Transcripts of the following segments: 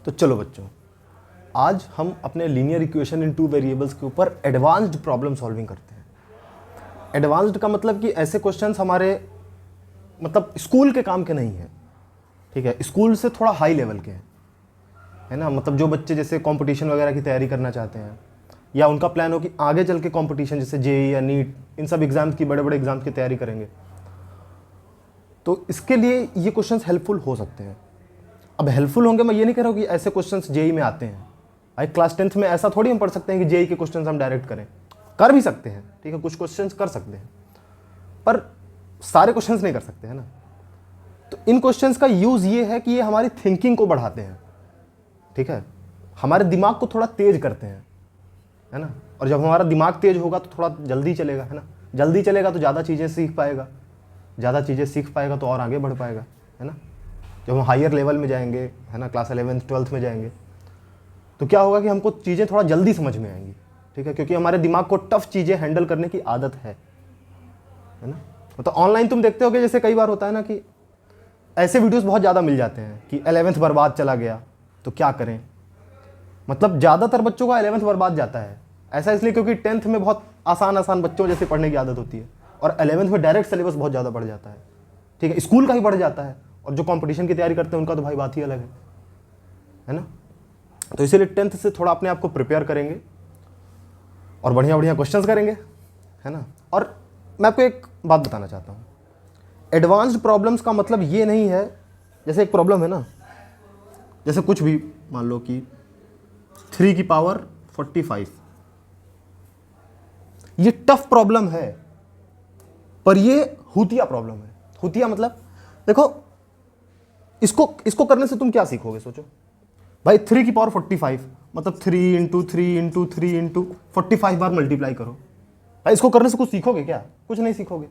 तो चलो बच्चों, आज हम अपने linear equation in two variables के ऊपर एडवांस्ड प्रॉब्लम सॉल्विंग करते हैं। एडवांस्ड का मतलब कि ऐसे क्वेश्चंस हमारे मतलब स्कूल के काम के नहीं हैं, ठीक है, स्कूल से थोड़ा हाई लेवल के हैं, है ना। मतलब जो बच्चे जैसे कंपटीशन वगैरह की तैयारी करना चाहते हैं, या उनका प्लान हो कि आगे चल के कंपटीशन जैसे जेईई या नीट, इन सब एग्जाम्स की, बड़े बड़े एग्जाम्स की तैयारी करेंगे, तो इसके लिए ये क्वेश्चंस हेल्पफुल हो सकते हैं। अब हेल्पफुल होंगे, मैं ये नहीं कह रहा हूँ कि ऐसे क्वेश्चंस जेईई में आते हैं। भाई क्लास 10th में ऐसा थोड़ी हम पढ़ सकते हैं कि जेईई के क्वेश्चंस हम डायरेक्ट करें, कर भी सकते हैं, ठीक है, कुछ क्वेश्चंस कर सकते हैं, पर सारे क्वेश्चंस नहीं कर सकते, है ना। तो इन क्वेश्चंस का यूज़ ये है कि ये हमारी थिंकिंग को बढ़ाते हैं, ठीक है, हमारे दिमाग को थोड़ा तेज करते हैं, है ना। और जब हमारा दिमाग तेज होगा तो थोड़ा जल्दी चलेगा, है ना। जल्दी चलेगा तो ज़्यादा चीज़ें सीख पाएगा, ज़्यादा चीज़ें सीख पाएगा तो और आगे बढ़ पाएगा, है ना। जब हम हायर लेवल में जाएंगे, है ना, क्लास 11th 12th में जाएंगे, तो क्या होगा कि हमको चीज़ें थोड़ा जल्दी समझ में आएंगी, ठीक है, क्योंकि हमारे दिमाग को टफ चीज़ें हैंडल करने की आदत है ना। तो ऑनलाइन तुम देखते होगे, जैसे कई बार होता है ना कि ऐसे वीडियोस बहुत ज़्यादा मिल जाते हैं कि 11th बर्बाद चला गया तो क्या करें। मतलब ज़्यादातर बच्चों का 11th बर्बाद जाता है, ऐसा इसलिए क्योंकि 10th में बहुत आसान आसान बच्चों जैसे पढ़ने की आदत होती है, और 11th में डायरेक्ट सिलेबस बहुत ज़्यादा बढ़ जाता है, ठीक है, स्कूल का ही बढ़ जाता है, और जो कंपटीशन की तैयारी करते हैं उनका तो भाई बात ही अलग है ना। तो इसीलिए 10th से थोड़ा अपने आप को प्रिपेयर करेंगे और बढ़िया बढ़िया क्वेश्चंस करेंगे, है ना। और मैं आपको एक बात बताना चाहता हूँ, एडवांस्ड प्रॉब्लम्स का मतलब ये नहीं है, जैसे एक प्रॉब्लम है ना, जैसे कुछ भी मान लो कि 3 की पावर 45, ये टफ प्रॉब्लम है, पर ये हुतिया प्रॉब्लम है। हुतिया मतलब देखो, इसको करने से तुम क्या सीखोगे, सोचो भाई। 3 की पावर 45 मतलब 3 इंटू 3 इंटू 3 इंटू 45 बार मल्टीप्लाई करो। भाई इसको करने से कुछ सीखोगे क्या? कुछ नहीं सीखोगे,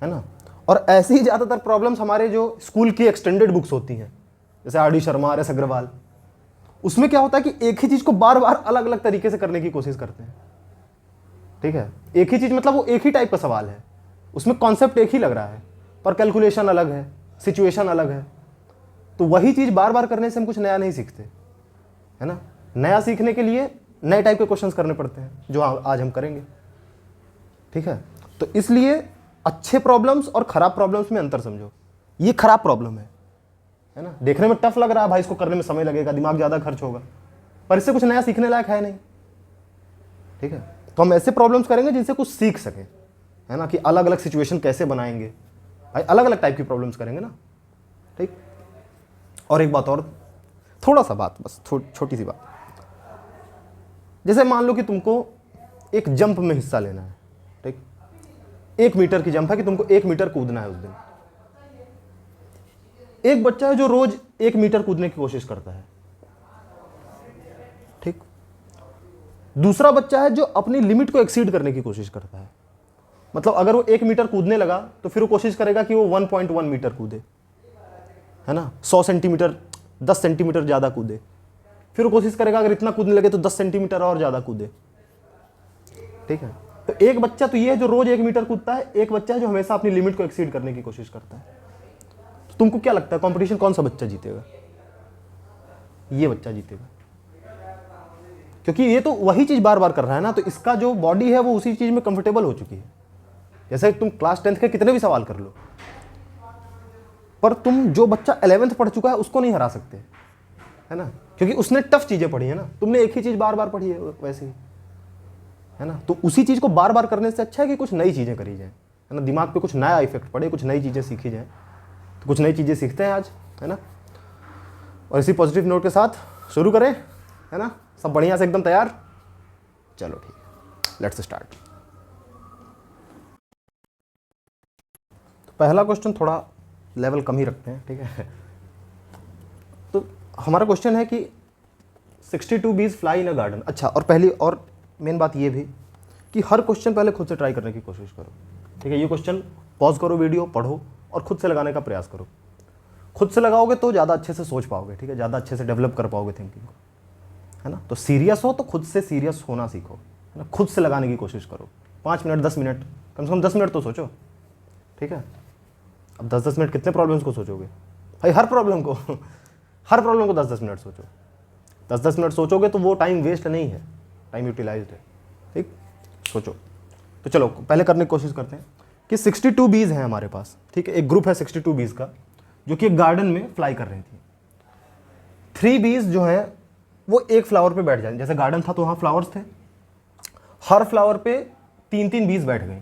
है ना। और ऐसे ही ज़्यादातर प्रॉब्लम्स हमारे जो स्कूल की एक्सटेंडेड बुक्स होती हैं, जैसे RD शर्मा, RS अग्रवाल, उसमें क्या होता है कि एक ही चीज़ को बार बार अलग अलग तरीके से करने की कोशिश करते हैं, ठीक है। एक ही चीज़ मतलब वो एक ही टाइप का सवाल है, उसमें कॉन्सेप्ट एक ही लग रहा है, पर कैलकुलेशन अलग है, सिचुएशन अलग है। तो वही चीज़ बार बार करने से हम कुछ नया नहीं सीखते, है ना। नया सीखने के लिए नए टाइप के क्वेश्चंस करने पड़ते हैं, जो आज हम करेंगे, ठीक है। तो इसलिए अच्छे प्रॉब्लम्स और खराब प्रॉब्लम्स में अंतर समझो। ये खराब प्रॉब्लम है ना, देखने में टफ लग रहा है, भाई इसको करने में समय लगेगा, दिमाग ज़्यादा खर्च होगा, पर इससे कुछ नया सीखने लायक है नहीं, ठीक है। तो हम ऐसे प्रॉब्लम्स करेंगे जिनसे कुछ सीख सकें, है ना, कि अलग अलग सिचुएशन कैसे बनाएंगे, भाई अलग अलग टाइप की प्रॉब्लम्स करेंगे ना, ठीक। और एक बात और, थोड़ा सा बात, बस छोटी सी बात, जैसे मान लो कि तुमको एक जंप में हिस्सा लेना है, ठीक, 1 मीटर की जंप है कि तुमको 1 मीटर कूदना है उस दिन। एक बच्चा है जो रोज 1 मीटर कूदने की कोशिश करता है, ठीक। दूसरा बच्चा है जो अपनी लिमिट को एक्सीड करने की कोशिश करता है। मतलब अगर वो 1 मीटर कूदने लगा तो फिर वो कोशिश करेगा कि वो 1.1 मीटर कूदे, है ना, 100 सेंटीमीटर, 10 सेंटीमीटर ज़्यादा कूदे। फिर वो कोशिश करेगा अगर इतना कूदने लगे तो 10 सेंटीमीटर और ज़्यादा कूदे, ठीक है। तो एक बच्चा तो ये है जो रोज 1 मीटर कूदता है, एक बच्चा है जो हमेशा अपनी लिमिट को एक्सीड करने की कोशिश करता है। तो तुमको क्या लगता है कंपटीशन कौन सा बच्चा जीतेगा? ये बच्चा जीतेगा, क्योंकि ये तो वही चीज़ बार बार कर रहा है ना, तो इसका जो बॉडी है वो उसी चीज़ में कंफर्टेबल हो चुकी है। जैसे तुम क्लास 10th के कितने भी सवाल कर लो, पर तुम जो बच्चा 11th पढ़ चुका है उसको नहीं हरा सकते, है ना, क्योंकि उसने टफ चीज़ें पढ़ी है ना, तुमने एक ही चीज़ बार बार पढ़ी है वैसे ही, है ना। तो उसी चीज़ को बार बार करने से अच्छा है कि कुछ नई चीज़ें करी जाए, है ना, दिमाग पे कुछ नया इफेक्ट पड़े, कुछ नई चीज़ें सीखी जाए। तो कुछ नई चीज़ें सीखते हैं आज, है ना। और इसी पॉजिटिव नोट के साथ शुरू करें, है ना, सब बढ़िया से एकदम तैयार, चलो ठीक है, लेट्स स्टार्ट। तो पहला क्वेश्चन थोड़ा लेवल कम ही रखते हैं, ठीक है। तो हमारा क्वेश्चन है कि 62 bees fly in a garden. अच्छा, और पहली और मेन बात ये भी कि हर क्वेश्चन पहले खुद से ट्राई करने की कोशिश करो, ठीक है। ये क्वेश्चन पॉज करो, वीडियो पढ़ो और खुद से लगाने का प्रयास करो। खुद से लगाओगे तो ज़्यादा अच्छे से सोच पाओगे, ठीक है, ज़्यादा अच्छे से डेवलप कर पाओगे थिंकिंग को, है ना। तो सीरियस हो तो खुद से सीरियस होना सीखो, है ना, खुद से लगाने की कोशिश करो। 5 मिनट 10 मिनट, कम से कम 10 मिनट तो सोचो, ठीक है। अब 10-10 मिनट कितने प्रॉब्लम्स को सोचोगे भाई, हर प्रॉब्लम को हर प्रॉब्लम को 10-10 मिनट सोचो, 10-10 मिनट सोचोगे तो वो टाइम वेस्ट नहीं है, टाइम यूटिलाइज्ड है। ठीक, सोचो। तो चलो पहले करने की कोशिश करते हैं कि 62 बीज हैं हमारे पास। ठीक है, एक ग्रुप है 62 बीज का जो कि एक गार्डन में फ्लाई कर रही थी। 3 बीज जो है वो एक फ्लावर पे बैठ जाए, जैसे गार्डन था तो वहाँ फ्लावर्स थे, हर फ्लावर पे 3-3 बीज बैठ गई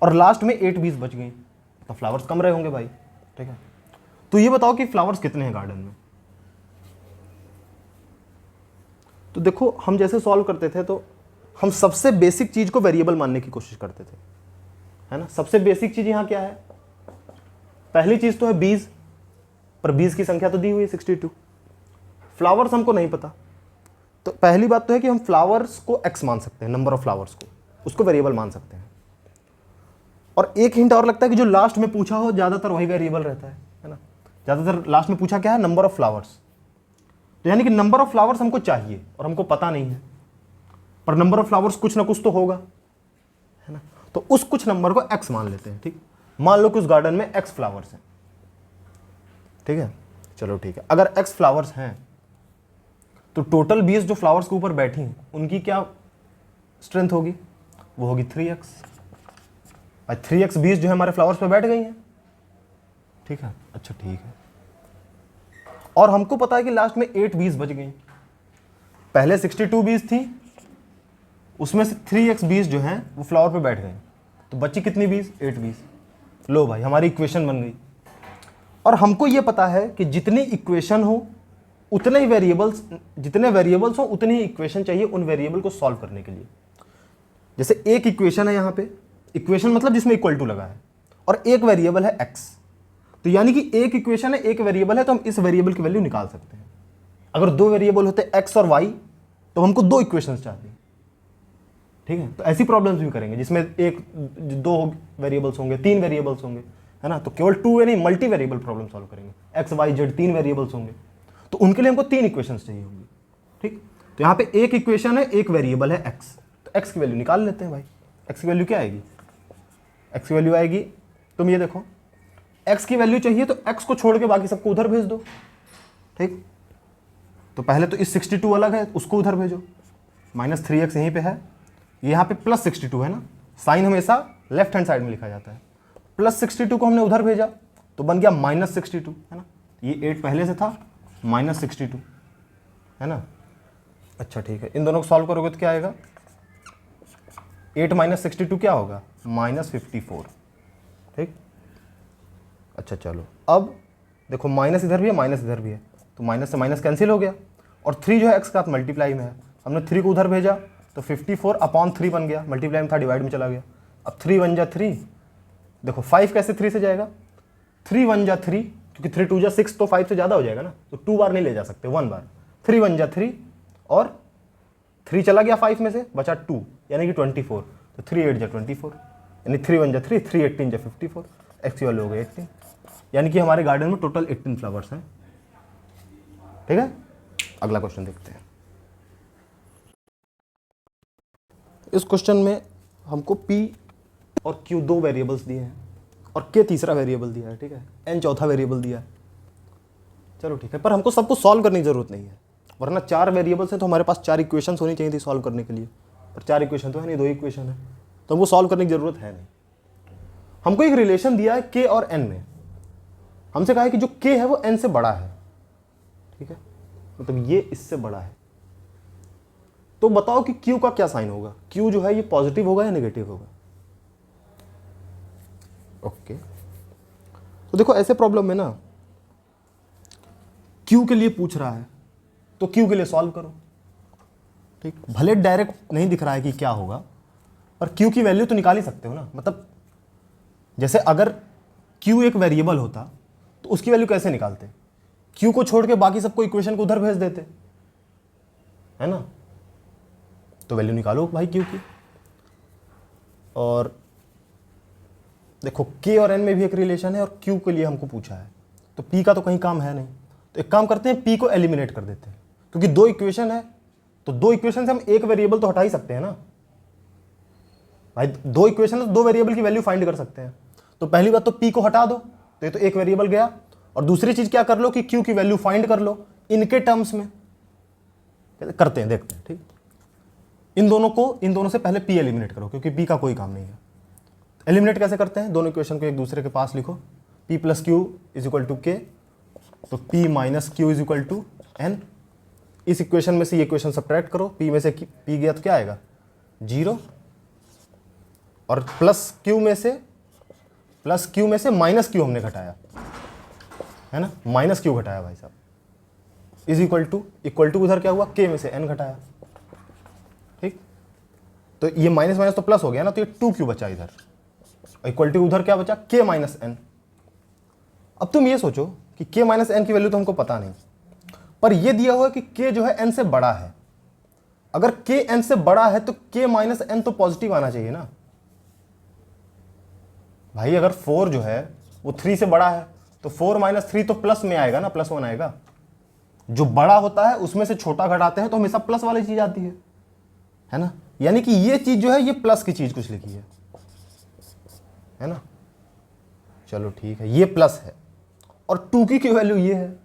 और लास्ट में 8 बीज बच गई, तो फ्लावर्स कम रहे होंगे भाई। ठीक है, तो ये बताओ कि फ्लावर्स कितने हैं गार्डन में। तो देखो हम जैसे सॉल्व करते थे तो हम सबसे बेसिक चीज को वेरिएबल मानने की कोशिश करते थे, है ना। सबसे बेसिक चीज यहां क्या है, पहली चीज तो है बीज, पर बीज की संख्या तो दी हुई है 62। फ्लावर्स हमको नहीं पता, तो पहली बात तो है कि हम फ्लावर्स को एक्स मान सकते हैं, नंबर ऑफ फ्लावर्स को, उसको वेरिएबल मान सकते हैं। और एक हिंट और लगता है कि जो लास्ट में पूछा हो ज्यादातर वही वेरिएबल रहता है ना। ज्यादातर लास्ट में पूछा क्या है, नंबर ऑफ फ्लावर्स, तो यानी कि नंबर ऑफ फ्लावर्स हमको चाहिए और हमको पता नहीं है, पर नंबर ऑफ फ्लावर्स कुछ ना कुछ तो होगा, है ना। तो उस कुछ नंबर को एक्स मान लेते हैं। ठीक, मान लो कि उस गार्डन में एक्स फ्लावर्स हैं। ठीक है, चलो ठीक है, अगर एक्स फ्लावर्स हैं तो टोटल बीज जो फ्लावर्स के ऊपर बैठी हैं उनकी क्या स्ट्रेंथ होगी, वो होगी 3x। 3x बीज जो है हमारे फ्लावर्स पे बैठ गई हैं। ठीक है, अच्छा ठीक है, और हमको पता है कि लास्ट में 8 बीज बच गई। पहले 62 बीज थी, उसमें से 3x बीज जो हैं वो फ्लावर पे बैठ गए, तो बची कितनी बीज, 8 बीज। लो भाई हमारी इक्वेशन बन गई। और हमको ये पता है कि जितनी इक्वेशन हो उतने ही वेरिएबल्स, जितने वेरिएबल्स हो उतनी ही इक्वेशन चाहिए उन वेरिएबल को सॉल्व करने के लिए। जैसे एक इक्वेशन है यहाँ पे, इक्वेशन मतलब जिसमें इक्वल टू लगा है, और एक वेरिएबल है x, तो यानी कि एक इक्वेशन है एक वेरिएबल है, तो हम इस वेरिएबल की वैल्यू निकाल सकते हैं। अगर 2 वेरिएबल होते x और y तो हमको 2 इक्वेशंस चाहिए। ठीक है, तो ऐसी प्रॉब्लम्स भी करेंगे जिसमें 2 वेरिएबल्स होंगे, 3 वेरिएबल्स होंगे, है ना। तो केवल 2 नहीं, मल्टी वेरिएबल प्रॉब्लम सॉल्व करेंगे, x y z 3 वेरिएबल्स होंगे, तो उनके लिए हमको 3 इक्वेशंस चाहिए होंगी। ठीक, तो यहाँ पे एक इक्वेशन है, एक वेरिएबल है x, तो x की वैल्यू निकाल लेते हैं भाई। x की वैल्यू क्या आएगी, x की वैल्यू आएगी, तुम ये देखो, x की वैल्यू चाहिए तो x को छोड़ के बाकी सबको उधर भेज दो। ठीक, तो पहले तो इस 62 अलग है उसको उधर भेजो, -3x यहीं पे है, यहाँ पे +62 है ना, साइन हमेशा लेफ्ट हैंड साइड में लिखा जाता है। +62 को हमने उधर भेजा तो बन गया -62, है ना। ये 8 पहले से था, -62, है ना। अच्छा ठीक है, इन दोनों को सॉल्व करोगे तो क्या आएगा, 8 - 62 क्या होगा, -54। ठीक, अच्छा चलो अब देखो, माइनस इधर भी है माइनस इधर भी है, तो माइनस से माइनस कैंसिल हो गया, और 3 जो है x का साथ मल्टीप्लाई में है, हमने 3 को उधर भेजा तो 54/3 बन गया, मल्टीप्लाई में था डिवाइड में चला गया। अब 3 1 जा 3, देखो 5 कैसे 3 से जाएगा, 3 1 जा 3, क्योंकि 3 2 जा 6 तो 5 से ज़्यादा हो जाएगा ना, तो 2 बार नहीं ले जा सकते, 1 बार। 3 1 जा 3 और 3 चला गया 5 में से, बचा 2 यानी कि 24, तो 3 8 जा 24, यानी 3 1 जा 3, 3 18 जा 54, एक्स की वैल्यू हो गई 18, यानी कि हमारे गार्डन में टोटल 18 फ्लावर्स हैं। ठीक है, अगला क्वेश्चन देखते हैं। इस क्वेश्चन में हमको p और q 2 वेरिएबल्स दिए हैं और k तीसरा वेरिएबल दिया है। ठीक है, n चौथा वेरिएबल दिया है। चलो ठीक है, पर हमको सबको सॉल्व करने की जरूरत नहीं है, वरना 4 वेरिएबल्स हैं तो हमारे पास 4 इक्वेशंस होनी चाहिए थी सॉल्व करने के लिए, पर 4 इक्वेशन तो है नहीं, 2 इक्वेशन है, तो हमको सॉल्व करने की जरूरत है नहीं। हमको एक रिलेशन दिया है k और n में, हमसे कहा है कि जो k है वो n से बड़ा है। ठीक है, मतलब ये इससे बड़ा है, तो बताओ कि q का क्या साइन होगा, q जो है ये पॉजिटिव होगा या नेगेटिव होगा। ओके, तो देखो ऐसे प्रॉब्लम में ना q के लिए पूछ रहा है तो q के लिए सॉल्व करो। ठीक, भले डायरेक्ट नहीं दिख रहा है कि क्या होगा, पर q की वैल्यू तो निकाल ही सकते हो ना। मतलब जैसे अगर q एक वेरिएबल होता तो उसकी वैल्यू कैसे निकालते, q को छोड़ के बाकी सबको इक्वेशन को उधर भेज देते, है ना। तो वैल्यू निकालो भाई q की, और देखो k और n में भी एक रिलेशन है और q के लिए हमको पूछा है, तो p का तो कहीं काम है नहीं, तो एक काम करते हैं p को एलिमिनेट कर देते हैं, क्योंकि 2 इक्वेशन है तो 2 इक्वेशन से हम एक वेरिएबल तो हटा ही सकते हैं ना भाई। 2 इक्वेशन है तो 2 वेरिएबल की वैल्यू फाइंड कर सकते हैं, तो पहली बात तो p को हटा दो, तो ये तो एक वेरिएबल गया, और दूसरी चीज क्या कर लो कि क्यू की वैल्यू फाइंड कर लो इनके टर्म्स में। करते हैं, देखते हैं, ठीक। इन दोनों से पहले पी एलिमिनेट करो, क्योंकि पी का कोई काम नहीं है। एलिमिनेट कैसे करते हैं, दोनों इक्वेशन को एक दूसरे के पास लिखो, p plus q is equal to k, तो p minus q is equal to n. इस इक्वेशन में से ये इक्वेशन सब्ट्रैक्ट करो, p में से p गया तो क्या आएगा 0, और प्लस क्यू में से माइनस क्यू हमने घटाया, है ना, माइनस क्यू घटाया भाई साहब, इज इक्वल टू उधर क्या हुआ, k में से n घटाया, ठीक। तो ये माइनस माइनस तो प्लस हो गया ना, तो ये 2q बचा इधर, इक्वल टू उधर क्या बचा k माइनस एन। अब तुम ये सोचो कि k माइनस एन की वैल्यू तो हमको पता नहीं, पर ये दिया हुआ है कि k जो है n से बड़ा है। अगर k n से बड़ा है तो k माइनस एन तो पॉजिटिव आना चाहिए ना भाई। अगर 4 जो है वो 3 से बड़ा है तो 4 माइनस 3 तो प्लस में आएगा ना, +1 आएगा। जो बड़ा होता है उसमें से छोटा घटाते हैं तो हमेशा प्लस वाली चीज आती है ना। यानी कि ये चीज जो है ये प्लस की चीज कुछ लिखी है ना। चलो ठीक है, ये प्लस है और 2 की वैल्यू ये है,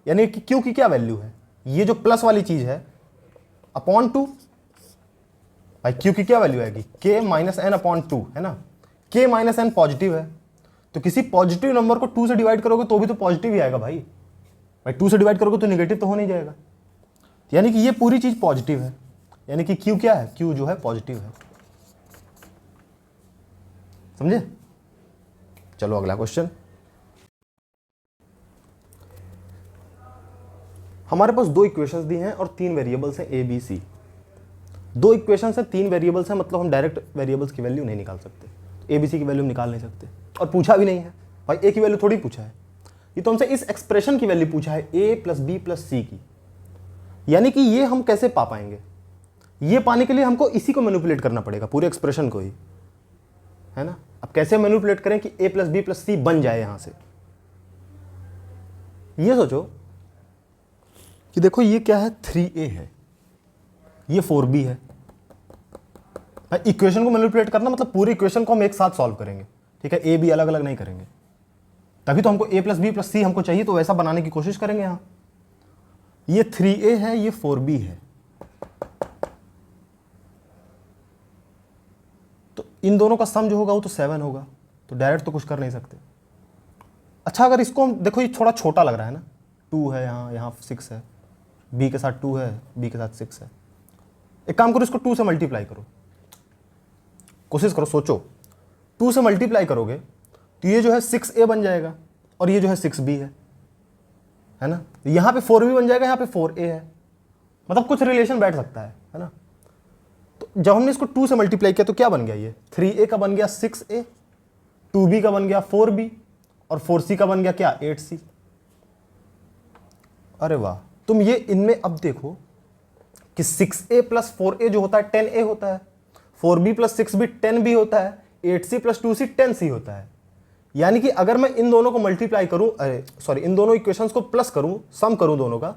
यानी कि क्यू की क्या वैल्यू है, ये जो प्लस वाली चीज है अपॉन 2। भाई क्यू की क्या वैल्यू आएगी, k माइनस एन अपॉन 2, है ना। k माइनस एन पॉजिटिव है, तो किसी पॉजिटिव नंबर को 2 से डिवाइड करोगे तो भी तो पॉजिटिव ही आएगा भाई। 2 से डिवाइड करोगे तो नेगेटिव तो हो नहीं जाएगा, यानी कि ये पूरी चीज पॉजिटिव है, यानी कि q क्या है, q जो है पॉजिटिव है। समझे। चलो अगला क्वेश्चन। हमारे पास 2 इक्वेशंस दी हैं और 3 वेरिएबल्स हैं a b c। 2 इक्वेशंस हैं, 3 वेरिएबल्स हैं, मतलब हम डायरेक्ट वेरिएबल्स की वैल्यू नहीं निकाल सकते, a b c की वैल्यू निकाल नहीं सकते, और पूछा भी नहीं है भाई, a की वैल्यू थोड़ी पूछा है, ये तो हमसे इस एक्सप्रेशन की वैल्यू पूछा है a plus b plus c की। यानी कि ये हम कैसे पा पाएंगे, ये पाने के लिए हमको इसी को मैनिपुलेट करना पड़ेगा, पूरे एक्सप्रेशन को ही, है ना। अब कैसे मैनिपुलेट करें कि a plus b plus c बन जाए यहां से। ये सोचो कि देखो ये क्या है, 3a है, ये 4b है। इक्वेशन को मैनिपुलेट करना मतलब पूरी इक्वेशन को हम एक साथ सॉल्व करेंगे, ठीक है, a b अलग अलग नहीं करेंगे, तभी तो हमको a plus b plus c हमको चाहिए, तो वैसा बनाने की कोशिश करेंगे। यहां ये 3a है, ये 4b है, तो इन दोनों का सम जो होगा वो तो 7 होगा, तो डायरेक्ट तो कुछ कर नहीं सकते। अच्छा अगर इसको हम देखो, ये थोड़ा छोटा लग रहा है ना, 2 है यहाँ 6 है, b के साथ 2 है, b के साथ 6 है। एक काम करो, इसको 2 से मल्टीप्लाई करो, कोशिश करो, सोचो 2 से मल्टीप्लाई करोगे तो ये जो है 6a बन जाएगा और ये जो है 6b है ना। यहाँ पे 4b बन जाएगा, यहाँ पे 4a है, मतलब कुछ रिलेशन बैठ सकता है ना। तो जब हमने इसको 2 से मल्टीप्लाई किया तो क्या बन गया, ये 3a का बन गया 6a, 2b का बन गया 4b और 4c का बन गया क्या 8c। अरे वाह, तुम ये इनमें अब देखो कि 6a प्लस 4a जो होता है 10a होता है, 4b प्लस 6b 10b होता है, 8c प्लस 2c 10c होता है। यानी कि अगर मैं इन दोनों को मल्टीप्लाई करूं, इन दोनों इक्वेशंस को प्लस करूं, सम करूं दोनों का,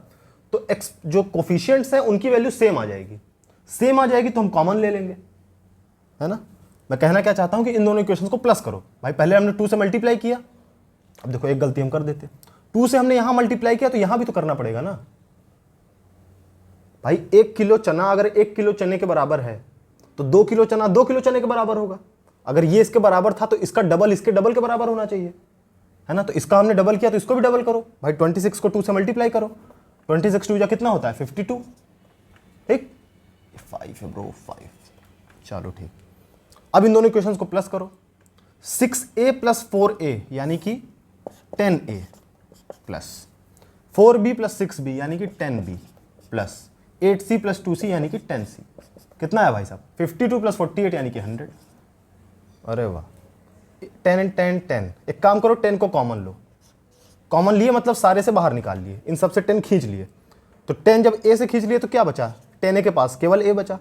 तो जो कोफिशिएंट्स हैं उनकी वैल्यू सेम आ जाएगी, तो हम कॉमन ले लेंगे, है ना। मैं कहना क्या चाहता हूं कि इन दोनों इक्वेशंस को प्लस करो। भाई पहले हमने 2 से मल्टीप्लाई किया, अब देखो एक गलती हम कर देते, 2 से हमने यहां मल्टीप्लाई किया तो यहां भी तो करना पड़ेगा ना भाई। 1 किलो चना अगर 1 किलो चने के बराबर है तो 2 किलो चना 2 किलो चने के बराबर होगा। अगर ये इसके बराबर था तो इसका डबल इसके डबल के बराबर होना चाहिए, है ना। तो इसका हमने डबल किया तो इसको भी डबल करो भाई, 26 को 2 से मल्टीप्लाई करो, 26 2 जा कितना होता है 52, ठीक। 5 है ब्रो, 5। चलो ठीक, अब इन दोनों इक्वेशंस को प्लस करो, 6a प्लस 4a यानी कि 10a plus 4b plus 6b यानी कि 10b plus 8c plus 2c यानी कि 10c। कितना है भाई साहब, 52 प्लस 48 यानी कि 100। अरे वाह, 10 एंड 10 10। एक काम करो, 10 को कॉमन लो, कॉमन लिए मतलब सारे से बाहर निकाल लिए, इन सब से 10 खींच लिए, तो 10 जब a से खींच लिए तो क्या बचा, 10a के पास केवल a बचा,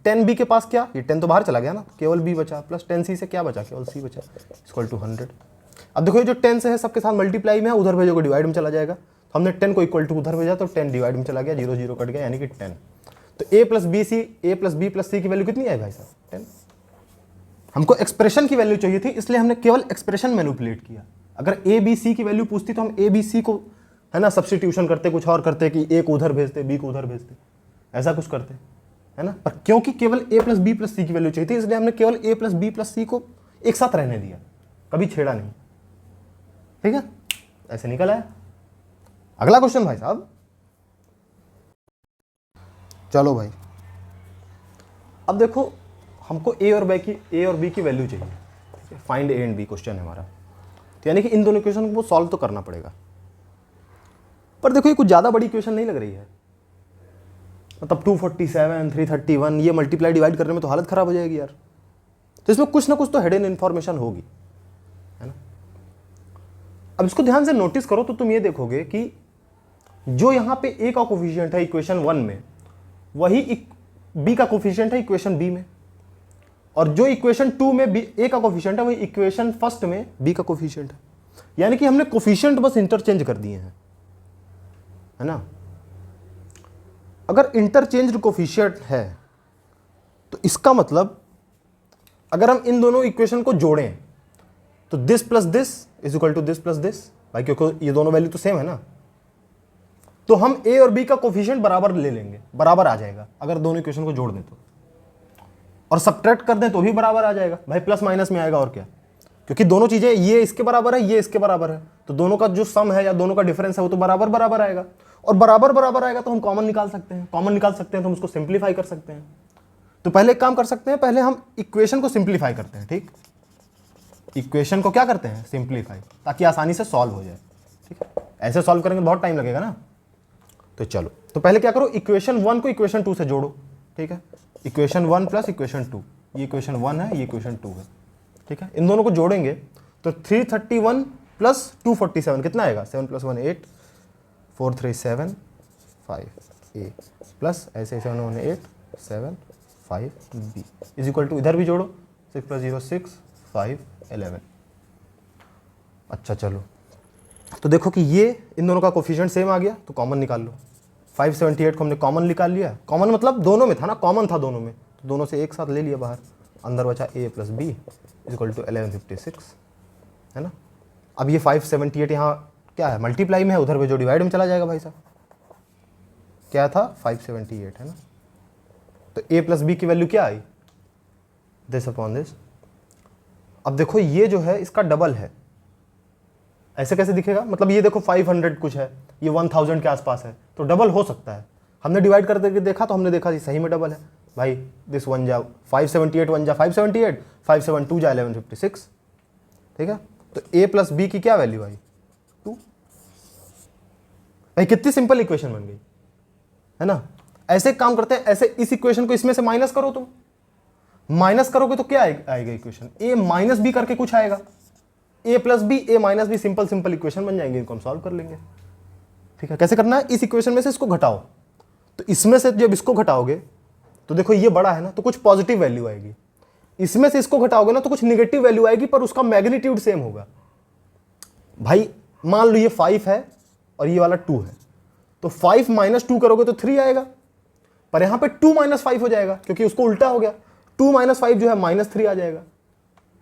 10b के पास क्या, ये 10 तो बाहर चला गया ना, केवल b बचा, प्लस 10c से क्या बचा, केवल c बचा, इक्वल टू 100। अब देखो ये जो 10 से है सबके साथ मल्टीप्लाई में है, उधर भेजोगे डिवाइड में चला जाएगा, तो हमने 10 को इक्वल टू उधर भेजा तो 10 डिवाइड में चला गया, 0 0 कट गया यानी कि 10। तो a plus b plus c की वैल्यू कितनी आई भाई साहब, 10। हमको एक्सप्रेशन की वैल्यू चाहिए थी, इसलिए हमने केवल एक्सप्रेशन मैनिपुलेट किया। अगर ए बी सी की वैल्यू पूछती तो हम ए बी सी को, है ना, सब्स्टिट्यूशन करते, कुछ और करते कि ए को उधर भेजते, बी को उधर भेजते, ऐसा कुछ करते, है ना। पर क्योंकि केवल ए प्लस बी प्लस सी की वैल्यू चाहिए थी, इसलिए हमने केवल ए प्लस बी प्लस सी को एक साथ रहने दिया, कभी छेड़ा नहीं। ठीक है, ऐसे निकल आया। अगला क्वेश्चन भाई साहब, चलो भाई, अब देखो हमको ए और बी की वैल्यू चाहिए, find a and b question है हमारा, तो यानी कि इन दोनों इक्वेशन को सॉल्व तो करना पड़ेगा। पर देखो ये कुछ ज़्यादा बड़ी इक्वेशन नहीं लग रही है, मतलब 247, 331 ये मल्टीप्लाई डिवाइड करने में तो हालत ख़राब हो जाएगी यार। तो इसमें कुछ ना कुछ तो हिडन इन्फॉर्मेशन होगी, है ना। अब इसको ध्यान से नोटिस करो तो तुम ये देखोगे कि जो यहाँ पे ए का कोफिशिएंट है इक्वेशन 1 में, वही बी का कोफिशिएंट है इक्वेशन बी में, और जो इक्वेशन 2 में ए का कोफिशिएंट है वही इक्वेशन फर्स्ट में बी का कोफिशिएंट है। यानी कि हमने कोफिशिएंट बस इंटरचेंज कर दिए हैं, है ना। अगर इंटरचेंज्ड कोफिशिएंट है तो इसका मतलब अगर हम इन दोनों इक्वेशन को जोड़ें तो this plus this is equal to this plus this, भाई क्योंकि ये दोनों वैल्यू तो सेम है ना, तो हम ए और बी का कोफिशिएंट बराबर ले लेंगे, बराबर आ जाएगा अगर दोनों इक्वेशन को जोड़ दें तो, और सब्ट्रैक्ट कर दें तो भी बराबर आ जाएगा भाई, प्लस माइनस में आएगा और क्या, क्योंकि दोनों चीजें ये इसके बराबर है, ये इसके बराबर है, तो दोनों का जो सम है या दोनों का डिफरेंस है वो तो बराबर बराबर आएगा, और बराबर बराबर आएगा तो हम कॉमन निकाल सकते हैं, तो हम उसको सिंप्लीफाई कर सकते हैं। तो पहले एक काम कर सकते हैं, पहले हम इक्वेशन को सिंप्लीफाई करते हैं, ठीक, इक्वेशन को क्या करते हैं, सिंप्लीफाई, ताकि आसानी से सॉल्व हो जाए। ठीक है, ऐसे सॉल्व करेंगे बहुत टाइम लगेगा ना। तो चलो, तो पहले क्या करो, इक्वेशन 1 को इक्वेशन 2 से जोड़ो। ठीक है, इक्वेशन 1 प्लस इक्वेशन 2, ये इक्वेशन 1 है, ये इक्वेशन 2 है। ठीक है, इन दोनों को जोड़ेंगे तो 331 प्लस 247 कितना आएगा, 7 प्लस 1 8, 4 3 7 5 ए प्लस ऐसे 7 1 8 7 5 बी इज इक्वल टू, इधर भी जोड़ो, 6 प्लस 0 6 5 11। अच्छा चलो, तो देखो कि ये इन दोनों का कोफिशिएंट सेम आ गया, तो कॉमन निकाल लो। 578 को हमने कॉमन निकाल लिया, कॉमन मतलब दोनों में था ना, कॉमन था दोनों में, तो दोनों से एक साथ ले लिया बाहर, अंदर बचा a plus b is equal to 1156, है ना। अब ये 578 यहाँ क्या है, मल्टीप्लाई में है, उधर पे जो डिवाइड में चला जाएगा भाई साहब, क्या था 578, है ना। तो a प्लस बी की वैल्यू क्या आई, दिस अपॉन दिस। अब देखो ये जो है इसका डबल है, ऐसे कैसे दिखेगा, मतलब ये देखो 500 कुछ है, ये 1000 के आसपास है, तो डबल हो सकता है। हमने डिवाइड करके देखा तो हमने देखा कि सही में डबल है भाई, दिस 1 जा 578, 1 जा 578, 572 जा 1156। ठीक है, तो a प्लस बी की क्या वैल्यू आई, 2। भाई कितनी सिंपल इक्वेशन बन गई, है ना। ऐसे काम करते हैं, ऐसे इस इक्वेशन को इसमें से माइनस करो, तुम माइनस करोगे तो क्या आएगा इक्वेशन, a माइनस बी करके कुछ आएगा, a plus b a minus b, simple simple equation बन जाएंगे, इनको हम सॉल्व कर लेंगे। ठीक है, कैसे करना है, इस इक्वेशन में से इसको घटाओ, तो इसमें से जब इसको घटाओगे तो देखो ये बड़ा है ना, तो कुछ पॉजिटिव वैल्यू आएगी, इसमें से इसको घटाओगे ना तो कुछ निगेटिव वैल्यू आएगी, पर उसका मैग्नीट्यूड सेम होगा। भाई मान लो ये 5 है और ये वाला 2 है, तो 5 माइनस 2 करोगे तो 3 आएगा, पर यहां पे 2 माइनस 5 हो जाएगा क्योंकि उसको उल्टा हो गया, 2 माइनस 5 जो है -3 आ जाएगा,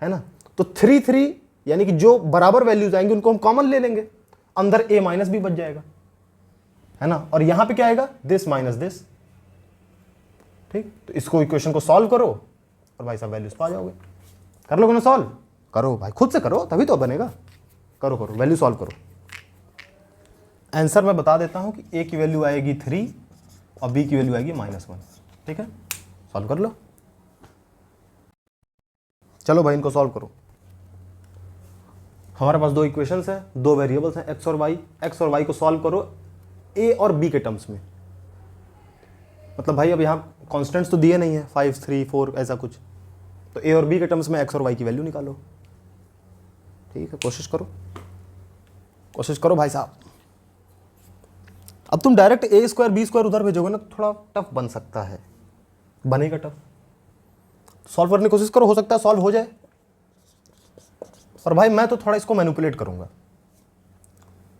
है ना। तो 3 3 यानी कि जो बराबर वैल्यूज आएंगे उनको हम कॉमन ले लेंगे, अंदर a माइनस भी बच जाएगा, है ना। और यहां पे क्या आएगा, दिस माइनस दिस। ठीक, तो इसको इक्वेशन को सॉल्व करो और भाई साहब वैल्यूज पा जाओगे। कर लोगे ना सॉल्व, करो भाई, खुद से करो तभी तो बनेगा, करो करो वैल्यू सॉल्व करो। आंसर मैं बता देता हूं कि a की वैल्यू आएगी 3 और b की वैल्यू आएगी -1। ठीक है, सॉल्व कर लो। चलो भाई इनको सॉल्व करो। हमारे पास दो इक्वेशंस है, दो वेरिएबल्स हैं x और y। x और y को सॉल्व करो a और b के टर्म्स में, मतलब भाई अब यहाँ कॉन्स्टेंट्स तो दिए नहीं है 5 3 4 ऐसा कुछ, तो a और b के टर्म्स में x और y की वैल्यू निकालो। ठीक है, कोशिश करो भाई साहब। अब तुम direct a square b square उधर भेजोगे ना तो थोड़ा टफ बन सकता है, बनेगा टफ। सॉल्व करने की कोशिश करो, हो सकता है सॉल्व हो जाए, पर भाई मैं तो थोड़ा इसको मैनिपुलेट करूंगा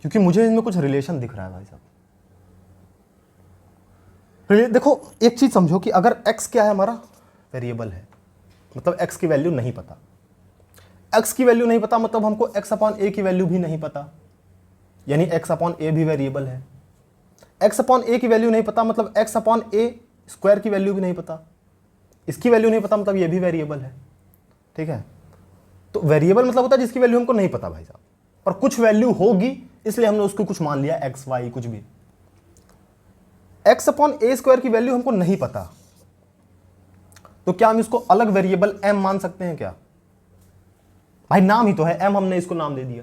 क्योंकि मुझे इनमें कुछ रिलेशन दिख रहा है भाई साहब। देखो एक चीज समझो कि अगर x क्या है, हमारा वेरिएबल है, मतलब x की वैल्यू नहीं पता, x की वैल्यू नहीं पता मतलब हमको x अपॉन ए की वैल्यू भी नहीं पता, यानी x अपॉन ए भी वेरिएबल है। x अपॉन ए की वैल्यू नहीं पता मतलब x अपॉन ए स्क्वायर की वैल्यू भी नहीं पता, इसकी वैल्यू नहीं पता मतलब ये भी वेरिएबल है। ठीक है, तो वेरिएबल मतलब होता है जिसकी वैल्यू हमको नहीं पता भाई साहब, पर कुछ वैल्यू होगी इसलिए हमने उसको कुछ मान लिया, एक्स वाई कुछ भी। एक्स अपॉन ए स्क्वायर की वैल्यू हमको नहीं पता, तो क्या हम इसको अलग वेरिएबल एम मान सकते हैं क्या? भाई नाम ही तो है एम, हमने इसको नाम दे दिया।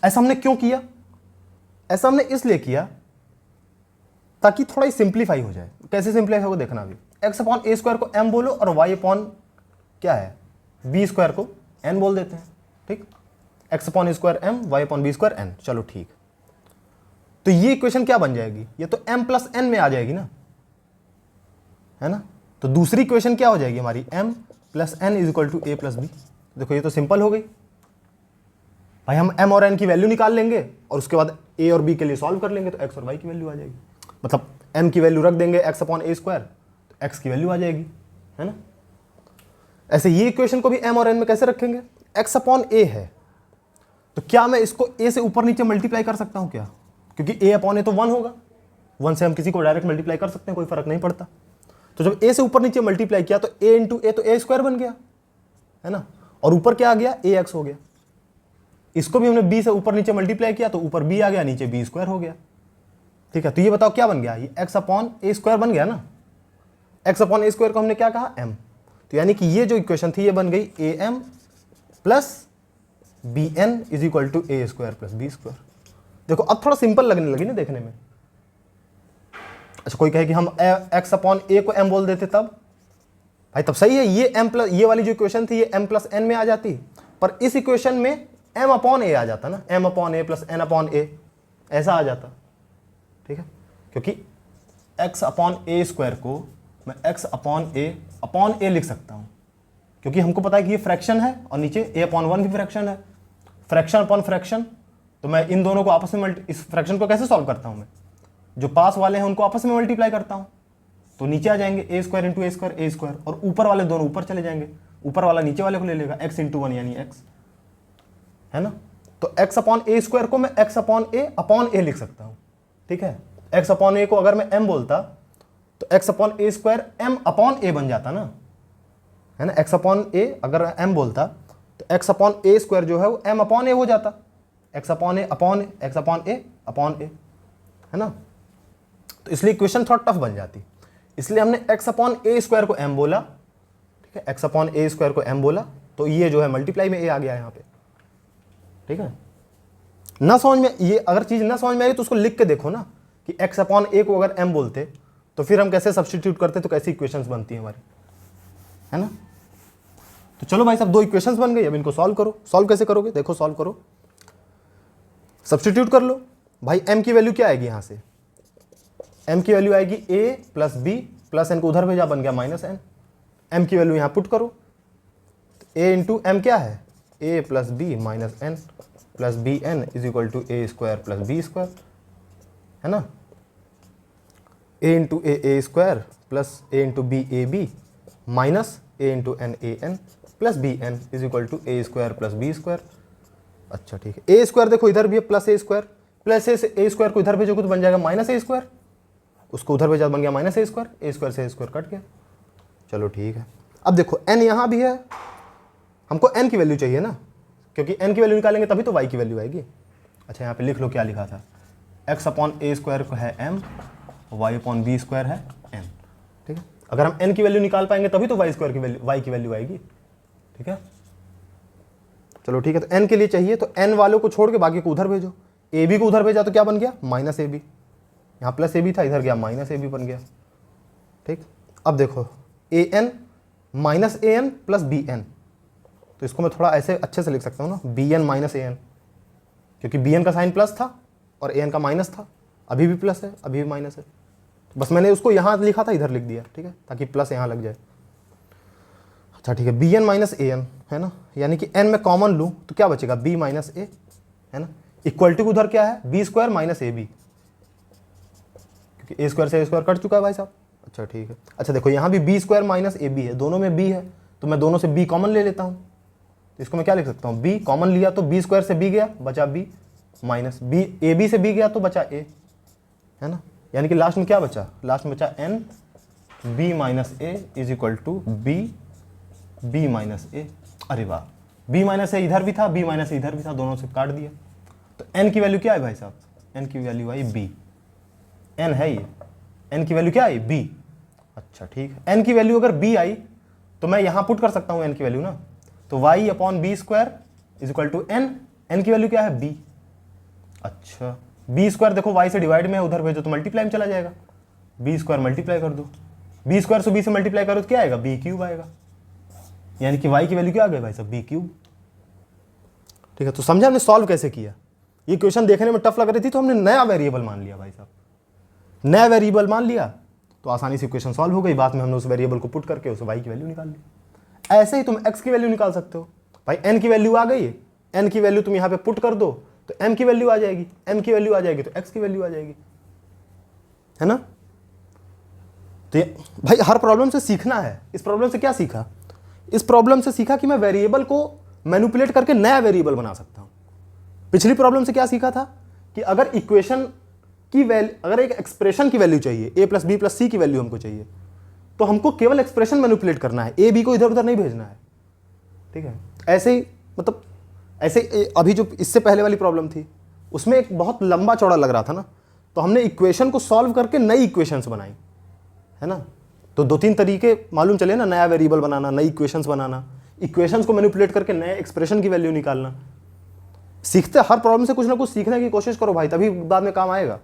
ऐसा हमने क्यों किया? ऐसा हमने इसलिए किया ताकि थोड़ा ही सिंप्लीफाई हो जाए। कैसे सिंप्लीफाई होगा देखना अभी। एक्स अपॉन ए स्क्वायर को एम बोलो और वाई अपॉन क्या है बी स्क्वायर को एन बोल देते हैं। ठीक, X upon A square M, Y upon B square N. चलो ठीक, तो ये इक्वेशन क्या बन जाएगी? ये तो m प्लस एन में आ जाएगी ना, है ना। तो दूसरी इक्वेशन क्या हो जाएगी हमारी? m plus n is equal to a plus b. देखो ये तो सिंपल हो गई भाई। हम m और n की वैल्यू निकाल लेंगे और उसके बाद a और b के लिए सॉल्व कर लेंगे तो x और y की वैल्यू आ जाएगी। मतलब m की वैल्यू रख देंगे x अपॉन ए स्क्वायर, तो x की वैल्यू आ जाएगी, है ना। ऐसे ये इक्वेशन को भी m और n में कैसे रखेंगे? x अपॉन ए है, तो क्या मैं इसको a से ऊपर नीचे मल्टीप्लाई कर सकता हूं क्या? क्योंकि a अपॉन ए तो 1 होगा, 1 से हम किसी को डायरेक्ट मल्टीप्लाई कर सकते हैं, कोई फर्क नहीं पड़ता। तो जब a से ऊपर नीचे मल्टीप्लाई किया तो a इंटू ए तो a स्क्वायर बन गया, है ना। और ऊपर क्या आ गया? ax हो गया। इसको भी हमने b से ऊपर नीचे मल्टीप्लाई किया तो ऊपर b आ गया, नीचे b स्क्वायर हो गया। ठीक है, तो ये बताओ क्या बन गया? ये x अपॉन ए स्क्वायर बन गया ना। x अपॉन ए स्क्वायर को हमने क्या कहा? m। तो यानी कि ये जो इक्वेशन थी ये बन गई am plus b n is equal to a square plus b square. देखो अब थोड़ा सिंपल लगने लगी ना देखने में। अच्छा, कोई कहे कि हम x अपॉन ए को m बोल देते तब भाई, तब सही है, ये m प्लस ये वाली जो इक्वेशन थी ये m प्लस n में आ जाती, पर इस इक्वेशन में m अपॉन ए आ जाता ना, m अपॉन ए प्लस n अपॉन ए ऐसा आ जाता। ठीक है, क्योंकि x अपॉन ए स्क्वायर को मैं x अपॉन ए लिख सकता हूँ, क्योंकि हमको पता है कि ये फ्रैक्शन है और नीचे a अपॉन 1 भी फ्रैक्शन है, फ्रैक्शन अपॉन फ्रैक्शन। तो मैं इन दोनों को आपस में इस फ्रैक्शन को कैसे सॉल्व करता हूँ? मैं जो पास वाले हैं उनको आपस में मल्टीप्लाई करता हूँ, तो नीचे आ जाएंगे ए स्क्वायर इंटू ए स्क्वायर, और ऊपर वाले दोनों ऊपर चले जाएंगे, ऊपर वाला नीचे वाले को ले लेगा, x इंटू 1 यानी x, है ना। तो x अपॉन ए स्क्वायर को मैं x अपॉन ए लिख सकता हूँ। ठीक है, x अपॉन ए को अगर मैं m बोलता तो x upon A square m upon ए बन जाता ना, है ना। x अपॉन ए अगर m बोलता तो x अपॉन ए स्क्वायर जो है वो m अपॉन ए हो जाता, x अपॉन ए अपॉन ए, है ना। तो इसलिए इक्वेशन थोड़ा टफ बन जाती, इसलिए हमने x अपॉन ए स्क्वायर को m बोला। ठीक है, x अपॉन ए स्क्वायर को m बोला, तो ये जो है मल्टीप्लाई में a आ गया यहाँ पे। ठीक है, ना समझ में ये अगर चीज़ ना समझ में आई तो उसको लिख के देखो ना कि x अपॉन ए को अगर m बोलते तो फिर हम कैसे सब्स्टिट्यूट करते, तो कैसी इक्वेशंस बनती है हमारी, है ना। तो चलो भाई साहब, दो इक्वेशंस बन गई, अब इनको सॉल्व करो। सॉल्व कैसे करोगे? देखो सॉल्व करो, सब्स्टिट्यूट कर लो भाई। m की वैल्यू क्या आएगी यहाँ से? m की वैल्यू आएगी a plus b plus n को उधर भेजा, बन गया माइनस एन। m की वैल्यू यहाँ पुट करो, तो a इंटू एम क्या है? a plus b minus n plus b n is equal to a square plus b square, है ना। a into a square plus a into b a b minus a into n a n plus b n is equal to a square plus b square. अच्छा ठीक है, a square देखो इधर भी है plus a square, plus a से a square को इधर भेजोगे तो बन जाएगा माइनस ए स्क्वायर, उसको उधर भेजा बन गया माइनस ए स्क्वायर से ए स्क्वायर कट गया। चलो ठीक है, अब देखो n यहाँ भी है, हमको n की वैल्यू चाहिए ना, क्योंकि n की वैल्यू निकालेंगे तभी तो y की वैल्यू आएगी। अच्छा यहाँ पे लिख लो क्या लिखा था, x अपॉन ए स्क्वायर को है m, y upon B square है n। ठीक है, अगर हम n की वैल्यू निकाल पाएंगे तभी तो y स्क्वायर की वैल्यू y की वैल्यू आएगी। ठीक है, चलो ठीक है, तो n के लिए चाहिए तो n वालों को छोड़ के बाकी को उधर भेजो। ए बी को उधर भेजा तो क्या बन गया? माइनस ए बी, यहाँ प्लस ए बी था, इधर गया माइनस ए बी बन गया। ठीक, अब देखो A N minus A n plus b N, तो इसको मैं थोड़ा ऐसे अच्छे से लिख सकता हूँ ना, B N minus A N, क्योंकि बी एन का साइन प्लस था और ए एन का माइनस था, अभी भी प्लस है अभी भी माइनस है, बस मैंने उसको यहाँ लिखा था इधर लिख दिया। ठीक है, ताकि प्लस यहाँ लग जाए। अच्छा ठीक है, B N minus A N, है ना, यानी कि एन में कॉमन लूँ तो क्या बचेगा? बी माइनस ए, है ना, इक्वल टू उधर क्या है? B square minus a b, क्योंकि ए स्क्वायर से ए स्क्वायर कट चुका है भाई साहब। अच्छा ठीक है, अच्छा देखो यहाँ भी b square minus a b है, दोनों में बी है, तो मैं दोनों से बी कॉमन ले लेता हूँ, तो इसको मैं क्या लिख सकता हूँ, b कॉमन लिया तो b स्क्वायर से b गया, बचा b minus b, a b से b गया तो बचा a, है ना। यानी कि लास्ट में क्या बचा, लास्ट में बचा n b minus a is equal to b minus a। अरे वाह, b माइनस a इधर भी था, b माइनस a इधर भी था, दोनों से काट दिया। तो n की वैल्यू क्या है भाई साहब, n की वैल्यू आई b, n है ये, n की वैल्यू क्या आई b। अच्छा ठीक है, n की वैल्यू अगर b आई तो मैं यहां पुट कर सकता हूं n की वैल्यू ना, तो y upon B square is equal to n, n की वैल्यू क्या है b। अच्छा b स्क्वायर देखो y से डिवाइड में है, उधर भेजो तो मल्टीप्लाई में चला जाएगा, b स्क्वायर मल्टीप्लाई कर दो, b स्क्वायर से b से मल्टीप्लाई करो तो क्या आएगा, b क्यूब आएगा। यानी कि y की वैल्यू क्या आ गई भाई साहब, b क्यूब। ठीक है, तो समझा हमने सॉल्व कैसे किया। ये क्वेश्चन देखने में टफ लग रही थी तो हमने नया वेरिएबल मान लिया भाई साहब, नया वेरिएबल मान लिया तो आसानी से इक्वेशन सॉल्व हो गई। बाद में हमने उस वेरिएबल को पुट करके उस y की वैल्यू निकाल ली। ऐसे ही तुम x की वैल्यू निकाल सकते हो भाई, n की वैल्यू आ गई है, n की वैल्यू तुम यहाँ पे पुट कर दो तो m की वैल्यू आ जाएगी, m की वैल्यू आ जाएगी तो x की वैल्यू आ जाएगी, है ना। तो ये भाई हर प्रॉब्लम से सीखना है। इस प्रॉब्लम से क्या सीखा, इस प्रॉब्लम से सीखा कि मैं वेरिएबल को मैनिपुलेट करके नया वेरिएबल बना सकता हूं। पिछली प्रॉब्लम से क्या सीखा था कि अगर इक्वेशन की वैल्यू, अगर एक एक्सप्रेशन की वैल्यू चाहिए, a प्लस बी प्लस सी की वैल्यू हमको चाहिए, तो हमको केवल एक्सप्रेशन मैनिपुलेट करना है, ए बी को इधर उधर नहीं भेजना है। ठीक है, ऐसे ही मतलब ऐसे अभी जो इससे पहले वाली प्रॉब्लम थी उसमें एक बहुत लंबा चौड़ा लग रहा था ना, तो हमने इक्वेशन को सॉल्व करके नई इक्वेशंस बनाई, है ना। तो 2-3 तरीके मालूम चले ना, नया वेरिएबल बनाना, नई इक्वेशंस बनाना, इक्वेशंस को मैनिपुलेट करके नए एक्सप्रेशन की वैल्यू निकालना। सीखते हर प्रॉब्लम से कुछ ना कुछ सीखने की कोशिश करो भाई, तभी बाद में काम आएगा,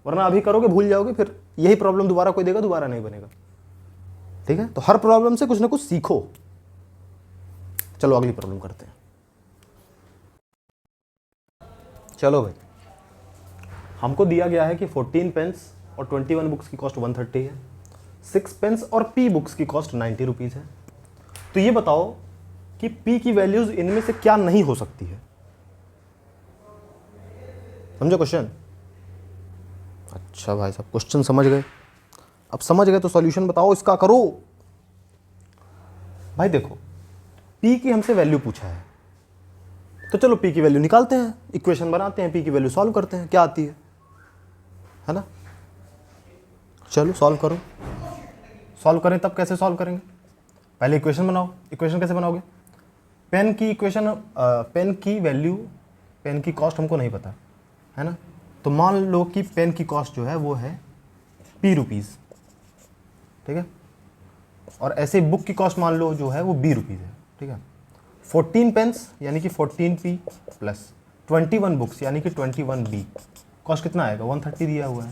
वरना अभी करोगे भूल जाओगे, फिर यही प्रॉब्लम दोबारा कोई देगा, दोबारा नहीं बनेगा। ठीक है, तो हर प्रॉब्लम से कुछ ना कुछ सीखो। चलो अगली प्रॉब्लम करते हैं। चलो भाई, हमको दिया गया है कि 14 पेन्स और 21 बुक्स की कॉस्ट 130 है, 6 पेन्स और पी बुक्स की कॉस्ट 90 रुपीज़ है। तो ये बताओ कि पी की वैल्यूज इनमें से क्या नहीं हो सकती है। समझो क्वेश्चन। अच्छा भाई साहब, क्वेश्चन समझ गए, अब समझ गए तो सॉल्यूशन बताओ इसका करो। भाई देखो, पी की हमसे वैल्यू पूछा है, तो चलो पी की वैल्यू निकालते हैं, इक्वेशन बनाते हैं, पी की वैल्यू सॉल्व करते हैं, क्या आती है ना। चलो सॉल्व करो। सॉल्व करें तब कैसे सॉल्व करेंगे, पहले इक्वेशन बनाओ। इक्वेशन कैसे बनाओगे, पेन की इक्वेशन, पेन की वैल्यू, पेन की कॉस्ट हमको नहीं पता, है ना। तो मान लो कि पेन की कॉस्ट जो है वो है p रुपीज़, ठीक है, और ऐसे बुक की कॉस्ट मान लो जो है वो b रुपीज़ है। ठीक है, 14 पेन्स यानी कि 14p प्लस 21 बुक्स यानी कि 21b, कॉस्ट कितना आएगा, 130 दिया हुआ है।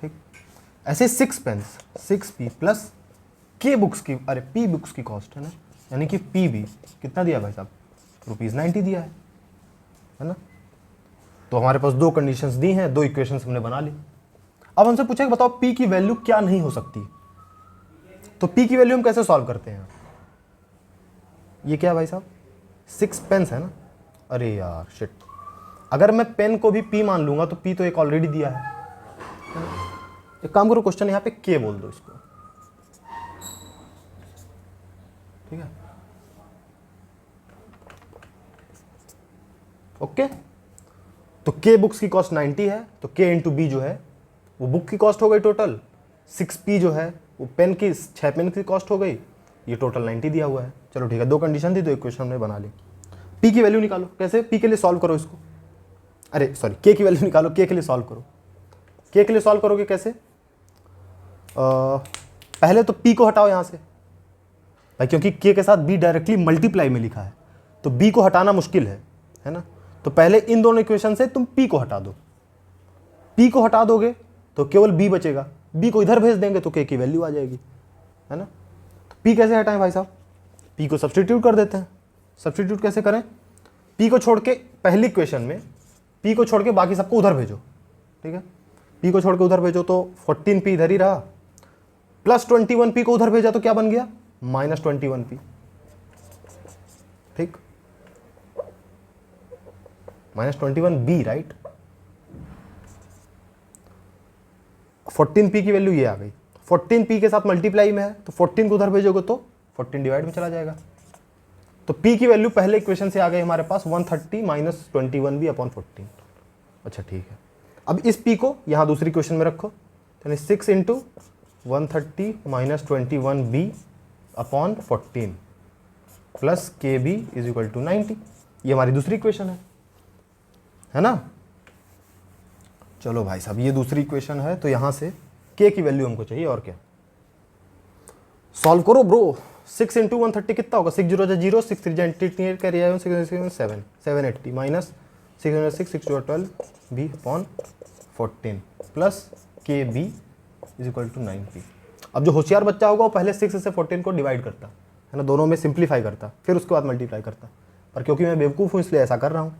ठीक, ऐसे 6 pens 6p plus k books की, अरे p बुक्स की कॉस्ट है ना, यानी कि pb कितना दिया भाई साहब, ₹90 दिया है ना। तो हमारे पास 2 कंडीशंस दी हैं, 2 इक्वेशंस हमने बना ली। अब हमसे पूछा कि बताओ p की वैल्यू क्या नहीं हो सकती, तो p की वैल्यू हम कैसे सॉल्व करते हैं। ये क्या भाई साहब, 6 पेन्स है ना, अरे यार शिट, अगर मैं पेन को भी p मान लूंगा तो p तो एक ऑलरेडी दिया है। एक काम करो, क्वेश्चन यहाँ पे k बोल दो इसको, ठीक है, ओके। तो k बुक्स की कॉस्ट 90 है, तो k इंटू बी जो है वो बुक की कॉस्ट हो गई टोटल, 6p जो है वो पेन की 6 पेन की कॉस्ट हो गई, ये टोटल 90 दिया हुआ है। चलो ठीक है, 2 कंडीशन थी तो इक्वेशन हमने बना ली। p की वैल्यू निकालो, कैसे, p के लिए सॉल्व करो इसको, अरे सॉरी k की वैल्यू निकालो, k के लिए सॉल्व करो। k के लिए सॉल्व करोगे कैसे, पहले तो p को हटाओ यहाँ से भाई, क्योंकि k के साथ b डायरेक्टली मल्टीप्लाई में लिखा है तो b को हटाना मुश्किल है ना। तो पहले इन दोनों इक्वेशन से तुम p को हटा दो, p को हटा दोगे तो केवल b बचेगा, b को इधर भेज देंगे तो k की वैल्यू आ जाएगी, है ना। तो p कैसे हटाएं भाई साहब, p को सब्स्टिट्यूट कर देते हैं। सब्स्टिट्यूट कैसे करें, p को छोड़ के पहली इक्वेशन में p को छोड़ के बाकी सबको उधर भेजो, ठीक है, p को छोड़ के उधर भेजो तो 14p इधर ही रहा, प्लस 21p को उधर भेजा तो क्या बन गया, माइनस 21p, ठीक, माइनस 21b, राइट। 14p की वैल्यू ये आ गई, 14p के साथ मल्टीप्लाई में है तो 14 को उधर भेजोगे तो 14 डिवाइड में चला जाएगा। तो p की वैल्यू पहले इक्वेशन से आ गई हमारे पास 130 माइनस 21b अपॉन 14। अच्छा ठीक है, अब इस p को यहाँ दूसरी क्वेश्चन में रखो, यानी 6 into 130 minus 21b upon 14 plus k b is equal to 90। ये हमारी दूसरी इक्वेशन है ना। चलो भाई साहब, ये दूसरी इक्वेशन है, तो यहाँ से k की वैल्यू हमको चाहिए, और क्या सॉल्व करो ब्रो। 6 इंटू 130 कितना होगा, 6 जीरो 0, 6 3 8 कैरी आया 7 780 minus 606 6 12 b upon 14 plus k b is equal to 9p। अब जो होशियार बच्चा होगा वो पहले 6 से 14 को डिवाइड करता है ना, दोनों में सिंप्लीफाई करता, फिर उसके बाद मल्टीप्लाई करता, पर क्योंकि मैं बेवकूफ़ हूँ इसलिए ऐसा कर रहा हूँ।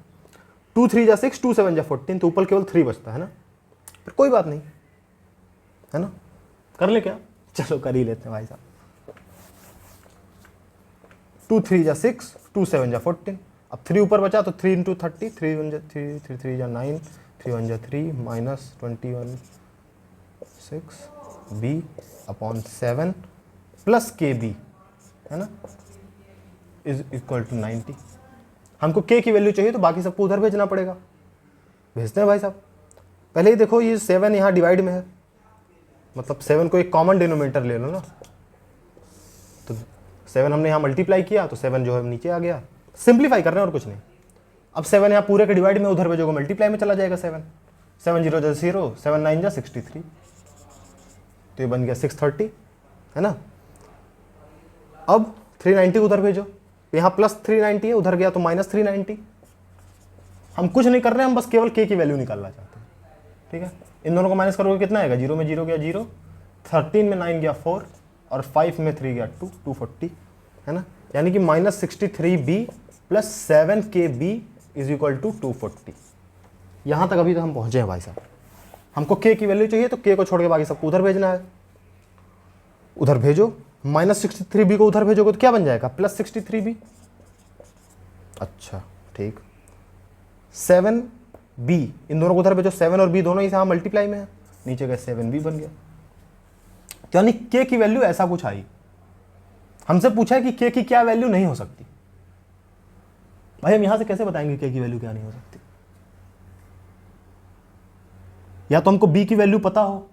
2 3 जा 6, 2 7 जा 14, तो ऊपर केवल 3 बचता है ना, फिर कोई बात नहीं है ना, कर ले क्या, चलो कर ही लेते हैं भाई साहब। 2 3 जा 6, 2 7 जा 14, अब 3 ऊपर बचा तो 3 इंटू 30, 3 1 जा 3, 3 3 जा 9, 3 1 जा 3 minus 21 6 b upon 7 plus k B है ना इज इक्वल टू 90। हमको k की वैल्यू चाहिए तो बाकी सबको उधर भेजना पड़ेगा, भेजते हैं भाई साहब। पहले ही देखो ये 7 यहाँ डिवाइड में है, मतलब 7 को एक कॉमन डिनोमिनेटर ले लो ना, तो 7 हमने यहाँ मल्टीप्लाई किया तो 7 जो है नीचे आ गया, सिंप्लीफाई कर रहे हैं और कुछ नहीं। अब 7 यहाँ पूरे के डिवाइड में उधर भेजोगे मल्टीप्लाई में चला जाएगा 7 7 0 जा 0, 7 9 जा 63, तो ये बन गया 630 है ना। अब 390 उधर भेजो, यहाँ प्लस 390 है, उधर गया तो माइनस 390। हम कुछ नहीं कर रहे हैं, हम बस केवल k की वैल्यू निकालना चाहते हैं, ठीक है। इन दोनों को माइनस करोगे कितना आएगा, 0 में 0 गया 0, 13 में 9 गया 4 और 5 में 3 गया 2, 240 है ना, यानी कि minus 63b plus 7kb is equal to 240। यहाँ तक अभी तो हम पहुँचे हैं भाई साहब। हमको k की वैल्यू चाहिए तो k को छोड़ के बाकी सबको उधर भेजना है, उधर भेजो। माइनस 63b को उधर भेजोगे तो क्या बन जाएगा, प्लस 63b। अच्छा ठीक, 7b इन दोनों को उधर भेजो, 7 और b दोनों ही यहाँ मल्टीप्लाई में है, नीचे गए 7b बन गया। तो यानी k की वैल्यू ऐसा कुछ आई। हमसे पूछा है कि k की क्या वैल्यू नहीं हो सकती। भाई हम यहां से कैसे बताएंगे k की वैल्यू क्या नहीं हो सकती। या तो हमको b की वैल्यू पता हो,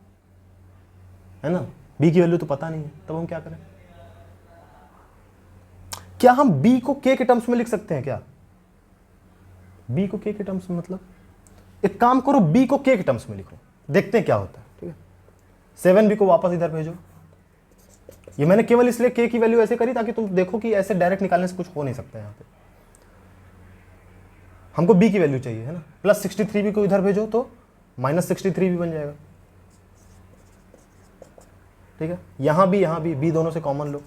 है ना, b की वैल्यू तो पता नहीं है, तब हम क्या करें। क्या हम b को k के टर्म्स में लिख सकते हैं क्या, b को k के टर्म्स में, मतलब एक काम करो b को k के टर्म्स में लिखो, देखते हैं क्या होता है, ठीक है। 7b को वापस इधर भेजो। ये मैंने केवल इसलिए k की वैल्यू ऐसे करी ताकि तुम देखो कि ऐसे डायरेक्ट निकालने से कुछ हो नहीं सकता। यहाँ पे हमको b की वैल्यू चाहिए है ना, प्लस 63b को इधर भेजो तो माइनस 63b बन जाएगा, ठीक है। यहाँ भी b दोनों से कॉमन लो,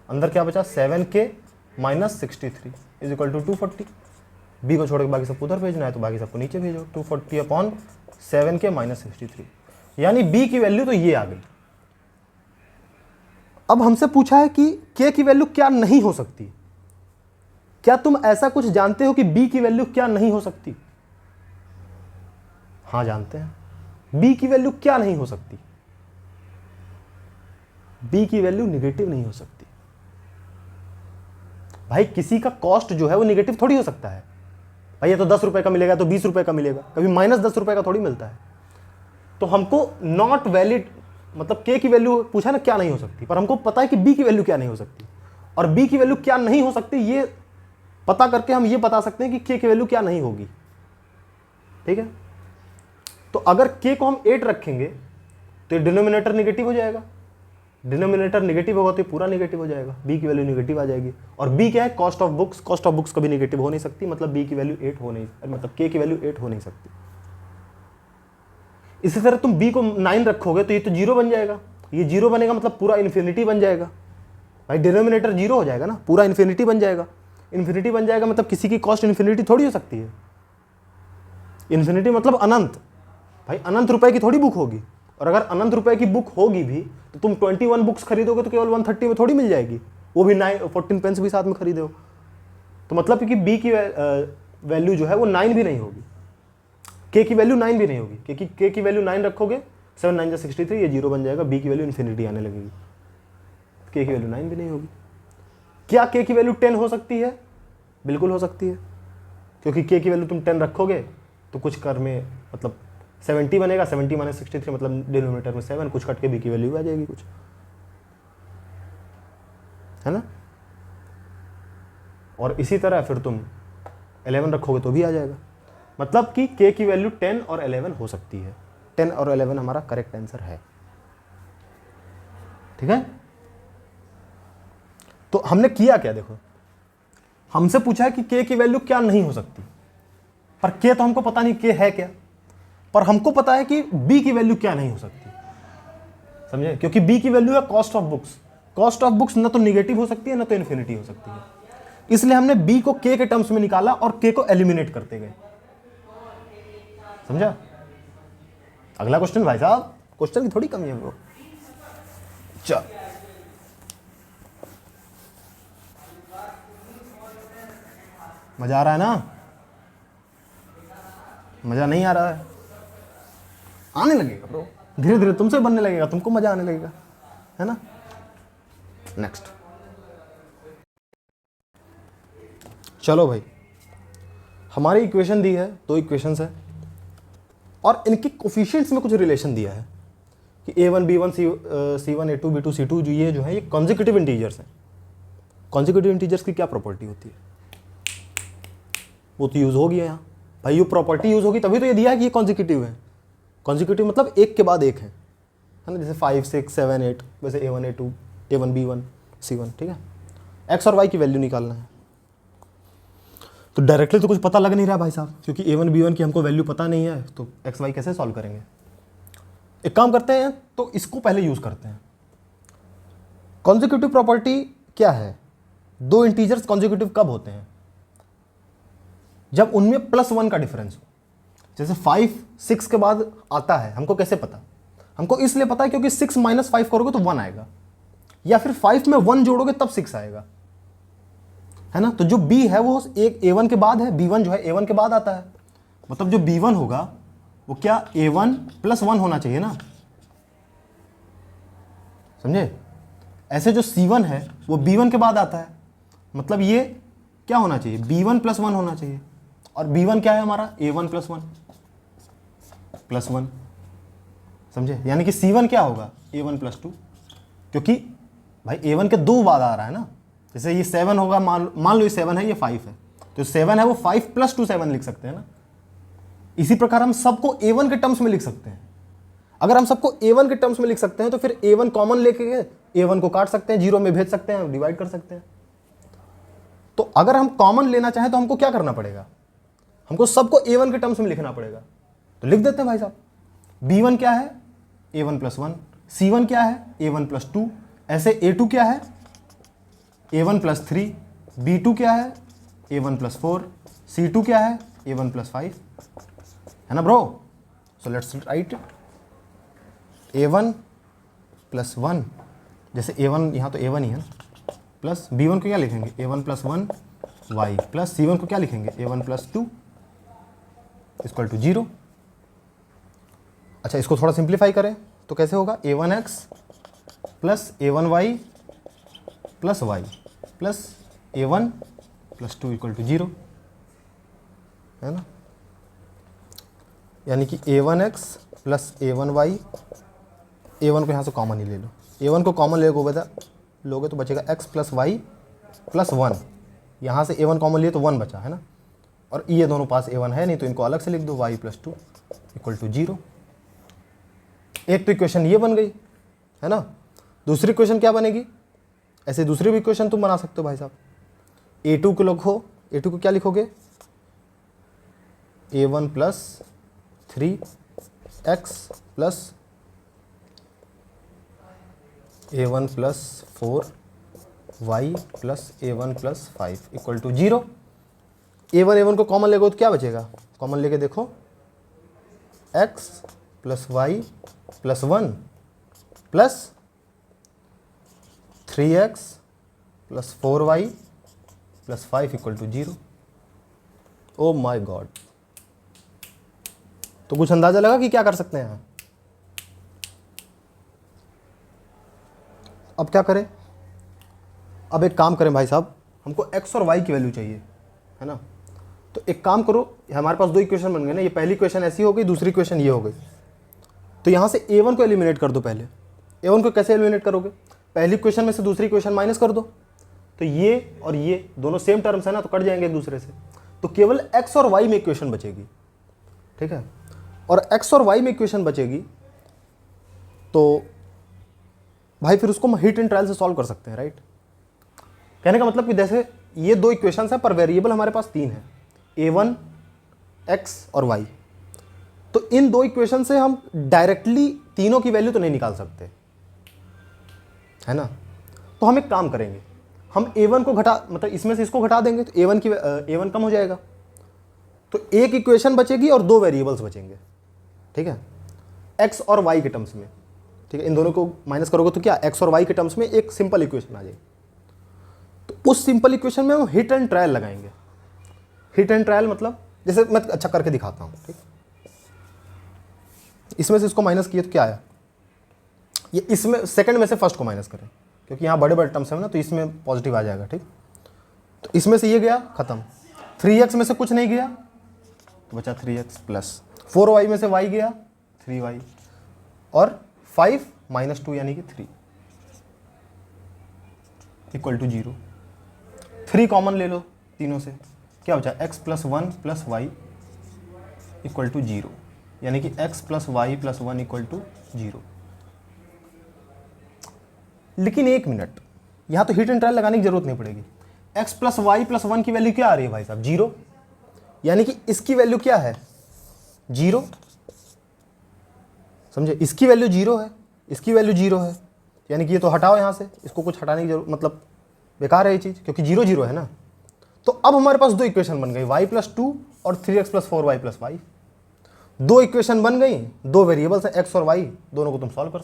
अंदर क्या बचा 7k minus 63 is equal to 240। b को छोड़ के बाकी सबको उधर भेजना है तो बाकी सबको नीचे भेजो, 240 अपॉन 7k माइनस 63, यानी b की वैल्यू तो ये आ गई। अब हमसे पूछा है कि k की वैल्यू क्या नहीं हो सकती। क्या तुम ऐसा कुछ जानते हो कि b की वैल्यू क्या नहीं हो सकती। हाँ जानते हैं, b की वैल्यू क्या नहीं हो सकती, b की वैल्यू निगेटिव नहीं हो सकती। भाई किसी का कॉस्ट जो है वो निगेटिव थोड़ी हो सकता है। भाई ये तो 10 रुपए का मिलेगा तो 20 रुपए का मिलेगा, कभी माइनस 10 रुपए का थोड़ी मिलता है। तो हमको नॉट वैलिड, मतलब k की वैल्यू पूछा ना क्या नहीं हो सकती, पर हमको पता है कि b की वैल्यू क्या नहीं हो सकती, और b की वैल्यू क्या नहीं हो सकती ये पता करके हम ये बता सकते हैं कि k की वैल्यू क्या नहीं होगी, ठीक है। तो अगर k को हम 8 रखेंगे तो डिनोमिनेटर निगेटिव हो जाएगा, डिनोमिनेटर निगेटिव होगा तो ये पूरा निगेटिव हो जाएगा, b की वैल्यू निगेटिव आ जाएगी। और b क्या है, cost of books, cost of books कभी निगेटिव हो नहीं सकती, मतलब b की वैल्यू 8 हो नहीं, मतलब k की वैल्यू 8 हो नहीं सकती। इसी तरह तुम b को 9 रखोगे तो ये तो 0 बन जाएगा, ये 0 बनेगा मतलब पूरा इन्फिनिटी बन जाएगा। भाई डिनोमिनेटर 0 हो जाएगा ना, पूरा इन्फिनिटी बन जाएगा। इन्फिनिटी बन जाएगा मतलब किसी की कॉस्ट इन्फिनिटी थोड़ी हो सकती है। इन्फिनिटी मतलब अनंत। भाई अनंत रुपए की थोड़ी बुक होगी, और अगर अनंत रुपए की बुक होगी भी तो तुम 21 बुक्स खरीदोगे तो केवल 130 में थोड़ी मिल जाएगी, वो भी 14 पेंस भी साथ में खरीदो। तो मतलब कि b की वैल्यू जो है वो 9 भी नहीं होगी, k की वैल्यू 9 भी नहीं होगी, क्योंकि k की वैल्यू 9 रखोगे 7 9 63, ये 0 बन जाएगा, b की वैल्यू इन्फिनिटी आने लगेगी, k की वैल्यू 9 भी नहीं होगी। क्या k की वैल्यू 10 हो सकती है, बिल्कुल हो सकती है, क्योंकि के की वैल्यू तुम 10 रखोगे तो कुछ कर में मतलब 70 बनेगा, 70 माइनस 63 मतलब डिनोमिनेटर में 7, कुछ कट के बी की वैल्यू आ जाएगी कुछ, है ना। और इसी तरह फिर तुम 11 रखोगे तो भी आ जाएगा, मतलब कि के की वैल्यू 10 और 11 हो सकती है। 10 और 11 हमारा करेक्ट आंसर है, ठीक है। तो हमने किया क्या, देखो हमसे पूछा है कि के की वैल्यू क्या नहीं हो सकती, पर के तो हमको पता नहीं के है क्या, पर हमको पता है कि बी की वैल्यू क्या नहीं हो सकती, समझे, क्योंकि बी की वैल्यू है cost of books. Cost of books ना तो निगेटिव हो सकती है ना तो इन्फिनिटी हो सकती है, इसलिए हमने बी को के टर्म्स में निकाला और के को एलिमिनेट करते गए, समझा। अगला क्वेश्चन भाई साहब, क्वेश्चन की थोड़ी कमी है ब्रो। चल मजा आ रहा है ना, मजा नहीं आ रहा है, आने लगेगा ब्रो, धीरे धीरे तुमसे बनने लगेगा, तुमको मजा आने लगेगा, है ना। नेक्स्ट, चलो भाई, हमारी इक्वेशन दी है, दो इक्वेशंस है और इनके कोफिशिएंट्स में कुछ रिलेशन दिया है कि a1 b1 c1 a2 b2 c2 जो ये जो है ये कॉन्जिक्यूटिव इंटीजर्स हैं। कॉन्जिक्यूटिव इंटीजर्स की क्या प्रॉपर्टी होती है, वो तो यूज होगी यहाँ भाई, ये प्रॉपर्टी यूज होगी तभी तो ये दिया है कि ये कॉन्जिक्यूटिव है। कॉन्जिक्यूटिव मतलब एक के बाद एक है ना, जैसे 5 6 7 8, वैसे a1 a2 a1 b1 c1, ठीक है। x और y की वैल्यू निकालना है, तो डायरेक्टली तो कुछ पता लग नहीं रहा भाई साहब, क्योंकि a1 b1 की हमको वैल्यू पता नहीं है, तो एक्स वाई कैसे सॉल्व करेंगे। एक काम करते हैं, तो इसको पहले यूज करते हैं। कॉन्जिक्यूटिव प्रॉपर्टी क्या है, दो इंटीजर्स कॉन्जिक्यूटिव कब होते हैं, जब उनमें +1 का डिफरेंस हो। जैसे 5 6 के बाद आता है, हमको कैसे पता, हमको इसलिए पता है क्योंकि 6 - 5 करोगे तो 1 आएगा, या फिर 5 में 1 जोड़ोगे तब 6 आएगा, है ना। तो जो b है वो एक a1 के बाद है, b1 जो है a1 के बाद आता है, मतलब जो b1 होगा वो क्या a1 + 1 होना चाहिए ना, समझे। ऐसे जो c1 है वो b1 के बाद आता है, मतलब ये क्या होना चाहिए, b1 + 1 होना चाहिए, और b1 क्या है हमारा a1 + 1 + 1, समझे। यानी कि c1 क्या होगा a1 + 2, क्योंकि भाई a1 के 2 बाद आ रहा है ना। जैसे ये 7 होगा, मान लो ये 7 है, ये 5 है, तो 7 है वो 5 + 2 7 लिख सकते हैं ना। इसी प्रकार हम सबको a1 के टर्म्स में लिख सकते हैं। अगर हम सबको a1 के टर्म्स में लिख सकते हैं तो फिर a1 कॉमन लेके a1 को काट सकते हैं, 0 में भेज सकते हैं, डिवाइड कर सकते हैं। तो अगर हम कॉमन लेना चाहें तो हमको क्या करना पड़ेगा, हमको सबको a1 के टर्म्स में लिखना पड़ेगा। तो लिख देते हैं भाई साहब, b1 क्या है a1 + 1, c1 क्या है a1 + 2, ऐसे a2 क्या है a1 + 3, b2 क्या है a1 + 4, c2 क्या है a1 + 5, है ना bro. So let's write a1 + 1, जैसे a1 यहाँ तो a1 ही है ना, प्लस b1 को क्या लिखेंगे a1 + 1 y, प्लस c1 को क्या लिखेंगे a1 + 2 = 0। अच्छा, इसको थोड़ा सिंप्लीफाई करें तो कैसे होगा a1x + a1y + y plus a1 + 2 = 0, है ना। यानी कि a1x + a1y, a1 को यहाँ से कॉमन ही ले लो, a1 को कॉमन लोगे तो बचेगा x + y + 1, यहाँ से a1 कॉमन लिए तो 1 बचा, है ना। और ये दोनों पास a1 है नहीं तो इनको अलग से लिख दो, y + 2 = 0। एक तो इक्वेशन ये बन गई, है ना। दूसरी इक्वेशन क्या बनेगी, ऐसे दूसरी भी इक्वेशन तुम बना सकते हो भाई साहब। a2 को लिखो, a2 को क्या लिखोगे a1 + 3x + a1 + 4y + a1 + 5 = 0। a1 को कॉमन लेगो तो क्या बचेगा, कॉमन लेके देखो x + y + 1 + 3x + 4y + 5 = 0। Oh my God, तो कुछ अंदाजा लगा कि क्या कर सकते हैं यहाँ। अब क्या करें, अब एक काम करें भाई साहब, हमको x और y की वैल्यू चाहिए, है ना। तो एक काम करो, हमारे पास दो इक्वेशन बन गए ना, ये पहली इक्वेशन ऐसी हो गई, दूसरी इक्वेशन ये हो गई। तो यहाँ से a1 को एलिमिनेट कर दो पहले। a1 को कैसे एलिमिनेट करोगे, पहली इक्वेशन में से दूसरी इक्वेशन माइनस कर दो, तो ये और ये दोनों सेम टर्म्स है ना, तो कट जाएंगे एक दूसरे से, तो केवल x और y में इक्वेशन बचेगी, ठीक है। और x और y में इक्वेशन बचेगी तो भाई फिर उसको हम हीट एंड ट्रायल से सॉल्व कर सकते हैं, राइट। कहने का मतलब कि जैसे ये दो इक्वेशंस हैं पर वेरिएबल हमारे पास तीन है, a1, x और y। तो इन दो इक्वेशन से हम डायरेक्टली तीनों की वैल्यू तो नहीं निकाल सकते, है ना। तो हम एक काम करेंगे, हम a1 को घटा, मतलब इसमें से इसको घटा देंगे, तो a1 कम हो जाएगा, तो एक इक्वेशन बचेगी और दो वेरिएबल्स बचेंगे, ठीक है, x और y के टर्म्स में, ठीक है। इन दोनों को माइनस करोगे तो क्या, x और y के टर्म्स में एक सिंपल इक्वेशन आ जाएगी। तो उस सिंपल इक्वेशन में हम हिट एंड ट्रायल लगाएंगे। हिट एंड ट्रायल मतलब जैसे मैं अच्छा करके दिखाता हूँ, ठीक। इसमें से इसको माइनस किए तो क्या आया, ये इसमें सेकंड में से फर्स्ट को माइनस करें, क्योंकि यहाँ बड़े बड़े टर्म्स है ना, तो इसमें पॉजिटिव आ जाएगा, ठीक। तो इसमें से ये गया खत्म, 3x में से कुछ नहीं गया तो बचा 3x प्लस 4y में से y गया 3y और 5 - 2 यानी कि 3 इक्वल टू 0। 3 कॉमन ले लो तीनों से, क्या बचा x + 1 + y इक्वल टू 0, यानी कि x + y + 1 इक्वल टू 0। लेकिन एक मिनट, यहाँ तो हिट एंड ट्रायल लगाने की जरूरत नहीं पड़ेगी। x + y + 1 की वैल्यू क्या आ रही है भाई साहब, 0, यानी कि इसकी वैल्यू क्या है 0, समझे, इसकी वैल्यू 0 है, इसकी वैल्यू 0 है, यानी कि ये तो हटाओ यहाँ से, इसको कुछ हटाने की जरूरत, मतलब बेकार है ये चीज़, क्योंकि 0 0 है ना। तो अब हमारे पास दो इक्वेशन बन गई, y + 2 और 3x + 4y + 5। दो इक्वेशन बन गई, दो वेरिएबल्स हैं x और y, दोनों को तुम सॉल्व कर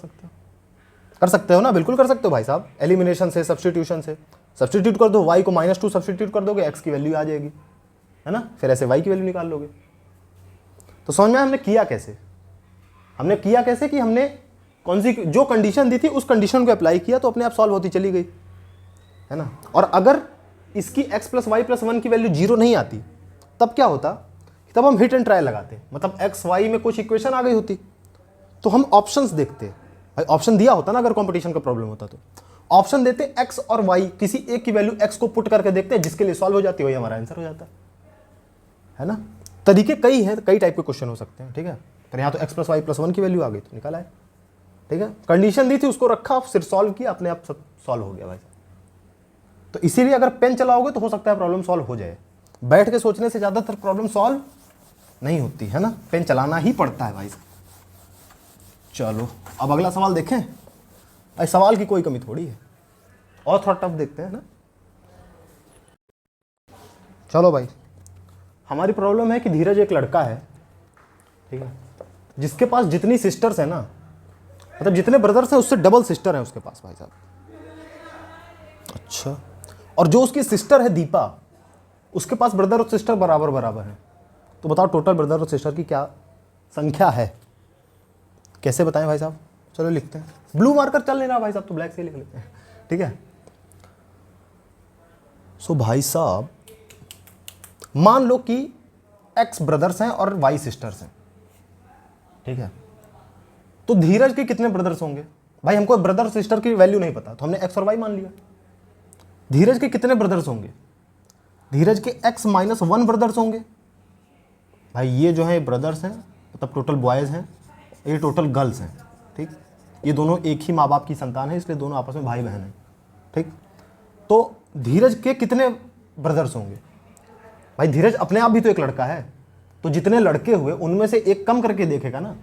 सकते हो ना, बिल्कुल कर सकते हो भाई साहब, एलिमिनेशन से, सब्स्टिट्यूशन से। सब्स्टिट्यूट कर दो, y को -2 सब्स्टिट्यूट कर दोगे, x की वैल्यू आ जाएगी, है ना, फिर ऐसे y की वैल्यू निकाल लोगे। तो समझ में हमने किया कैसे, कि हमने कौन सी जो कंडीशन दी थी उस कंडीशन को अप्लाई किया तो अपने आप सॉल्व होती चली गई, है ना। और अगर इसकी x + y + 1 की वैल्यू 0 नहीं आती, तब क्या होता, तब हम हिट एंड ट्रायल लगाते, मतलब x y में कुछ इक्वेशन आ गई होती, तो हम ऑप्शंस देखते, भाई ऑप्शन दिया होता ना, अगर कंपटीशन का प्रॉब्लम होता तो ऑप्शन देते, x और y किसी एक की वैल्यू x को पुट करके देखते हैं, जिसके लिए सॉल्व हो जाती है वही हमारा आंसर हो जाता है ना। तरीके कई हैं, कई टाइप के क्वेश्चन हो सकते हैं, ठीक है। पर यहाँ तो x + y + 1 की वैल्यू आ गई तो निकाला है, ठीक है। कंडीशन दी थी, उसको रखा, फिर सॉल्व किया, अपने आप सब सॉल्व हो गया भाई। तो इसीलिए अगर पेन चलाओगे तो हो सकता है प्रॉब्लम सॉल्व हो जाए, बैठ के सोचने से ज़्यादातर प्रॉब्लम सॉल्व नहीं होती है ना, पेन चलाना ही पड़ता है भाई। चलो अब अगला सवाल देखें, भाई सवाल की कोई कमी थोड़ी है, और थोड़ा टफ देखते हैं ना। चलो भाई, हमारी प्रॉब्लम है कि धीरज एक लड़का है, ठीक है, जिसके पास जितनी सिस्टर्स है ना, मतलब जितने ब्रदर्स हैं उससे डबल सिस्टर है उसके पास भाई साहब। अच्छा, और जो उसकी सिस्टर है दीपा, उसके पास ब्रदर और सिस्टर बराबर बराबर हैं। तो बताओ टोटल ब्रदर और सिस्टर की क्या संख्या है, कैसे बताएं भाई साहब। चलो लिखते हैं, ब्लू मार्कर चल नहीं रहा भाई साहब तो ब्लैक से लिख लेते हैं, ठीक है। सो भाई साहब मान लो कि x ब्रदर्स हैं और y सिस्टर्स हैं, ठीक है। तो धीरज के कितने ब्रदर्स होंगे, भाई हमको ब्रदर सिस्टर की वैल्यू नहीं पता, तो हमने x और y मान लिया। धीरज के कितने ब्रदर्स होंगे, धीरज के x - 1 ब्रदर्स होंगे। भाई ये जो है ब्रदर्स हैं, मतलब टोटल बॉयज़ हैं, ये टोटल गर्ल्स हैं, ठीक। ये दोनों एक ही माँ बाप की संतान है, इसलिए दोनों आपस में भाई बहन हैं, ठीक। तो धीरज के कितने ब्रदर्स होंगे, भाई धीरज अपने आप भी तो एक लड़का है, तो जितने लड़के हुए उनमें से एक कम करके देखेगा ना,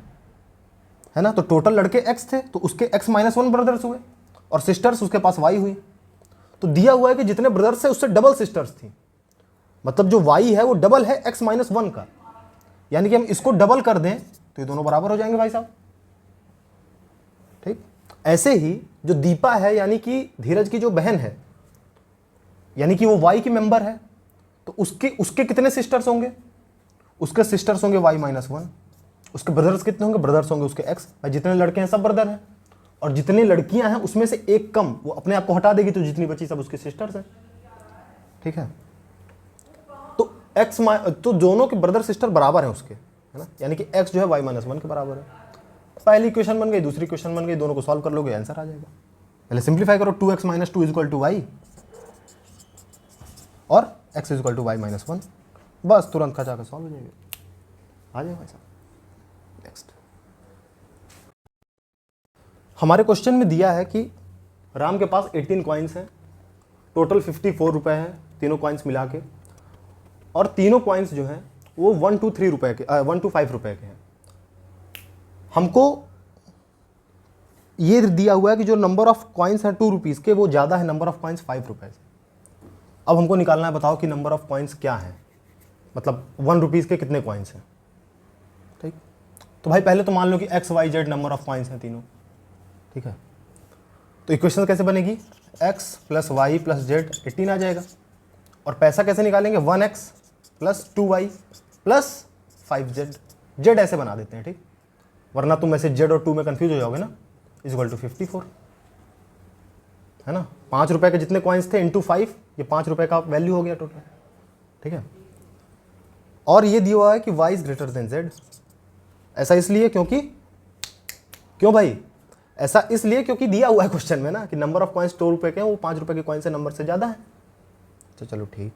है ना। तो टोटल लड़के x थे, तो उसके x - 1 ब्रदर्स हुए, और सिस्टर्स उसके पास y हुई। तो दिया हुआ है कि जितने ब्रदर्स है उससे डबल सिस्टर्स थी, मतलब जो y है वो डबल है x - 1 का, यानी कि हम इसको डबल कर दें तो ये दोनों बराबर हो जाएंगे भाई साहब, ठीक। ऐसे ही जो दीपा है, यानी कि धीरज की जो बहन है, यानी कि वो y की मेंबर है, तो उसके कितने सिस्टर्स होंगे, उसके सिस्टर्स होंगे y - 1। उसके ब्रदर्स कितने होंगे, ब्रदर्स होंगे उसके x, जितने लड़के हैं सब ब्रदर हैं, और जितनी लड़कियां हैं उसमें से एक कम, वो अपने आप को हटा देगी, तो जितनी बची सब उसके सिस्टर्स हैं, ठीक है। तो एक्स तो दोनों के ब्रदर सिस्टर बराबर हैं उसके, है ना, यानी कि एक्स जो है वाई माइनस वन के बराबर है। पहली इक्वेशन बन गई, दूसरी इक्वेशन बन गई, दोनों को सॉल्व कर लोगे आंसर आ जाएगा। पहले सिंप्लीफाई करो, 2x minus two is equal to y और x is equal to y minus one, बस तुरंत खचा कर सॉल्व हो जाएगा, आ जाएगा भाई साहब। नेक्स्ट हमारे क्वेश्चन में दिया है कि राम के पास 18 कॉइन्स हैं, टोटल 54 रुपए हैं तीनों कॉइन्स मिला के, और तीनों कॉइन्स जो हैं वो 1 to 3 रुपए के 1 to 5 रुपए के हैं। हमको ये दिया हुआ है कि जो नंबर ऑफ कॉइन्स हैं 2 रुपीज़ के वो ज़्यादा है नंबर ऑफ कॉइन्स 5 रुपए से। अब हमको निकालना है, बताओ कि नंबर ऑफ कॉइन्स क्या है, मतलब 1 रुपीज़ के कितने कॉइन्स हैं। ठीक, तो भाई पहले तो मान लो कि x y z number of coins हैं तीनों, ठीक है। तो इक्वेशन कैसे बनेगी, x plus y plus z 18 आ जाएगा, और पैसा कैसे निकालेंगे, 1x plus 2y plus 5z, Z ऐसे बना देते हैं, ठीक, वरना तुम ऐसे जेड और 2 में कंफ्यूज हो जाओगे ना। इज इक्वल टू 54, है ना, 5 रुपए के जितने कॉइन्स थे इंटू 5, ये 5 रुपए का वैल्यू हो गया टोटल, ठीक है। और ये दिया हुआ है कि y is greater than z, ऐसा इसलिए क्योंकि, क्यों भाई, ऐसा इसलिए क्योंकि दिया हुआ है क्वेश्चन में ना कि नंबर ऑफ कॉइन्स 2 रुपए के हैं, वो 5 रुपए के कॉइन से नंबर से ज़्यादा है। तो चलो ठीक,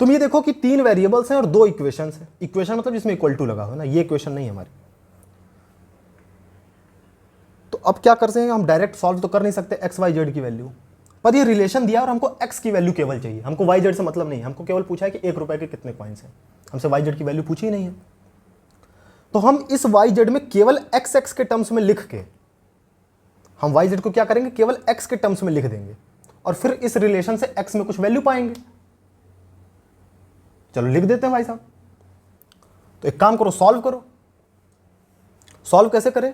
तुम ये देखो कि 3 वेरिएबल्स हैं और 2 इक्वेशंस हैं, इक्वेशन मतलब जिसमें इक्वल टू लगा हो ना, ये इक्वेशन नहीं है हमारी। तो अब क्या कर सकते हैं, हम डायरेक्ट सॉल्व तो कर नहीं सकते एक्स वाई जेड की वैल्यू, पर ये रिलेशन दिया और हमको एक्स की वैल्यू केवल चाहिए, हमको वाई जेड से मतलब नहीं, हमको केवल पूछा है कि 1 रुपए के कितने कॉइन्स हैं, हमसे वाई जेड की वैल्यू पूछी ही नहीं है। तो हम इस वाई जेड में केवल एक्स एक्स के टर्म्स में लिख के हम वाई जेड को क्या करेंगे, केवल x के टर्म्स में लिख देंगे, और फिर इस रिलेशन से x में कुछ वैल्यू पाएंगे। चलो लिख देते हैं भाई साहब। तो एक काम करो, सॉल्व करो। सॉल्व कैसे करें,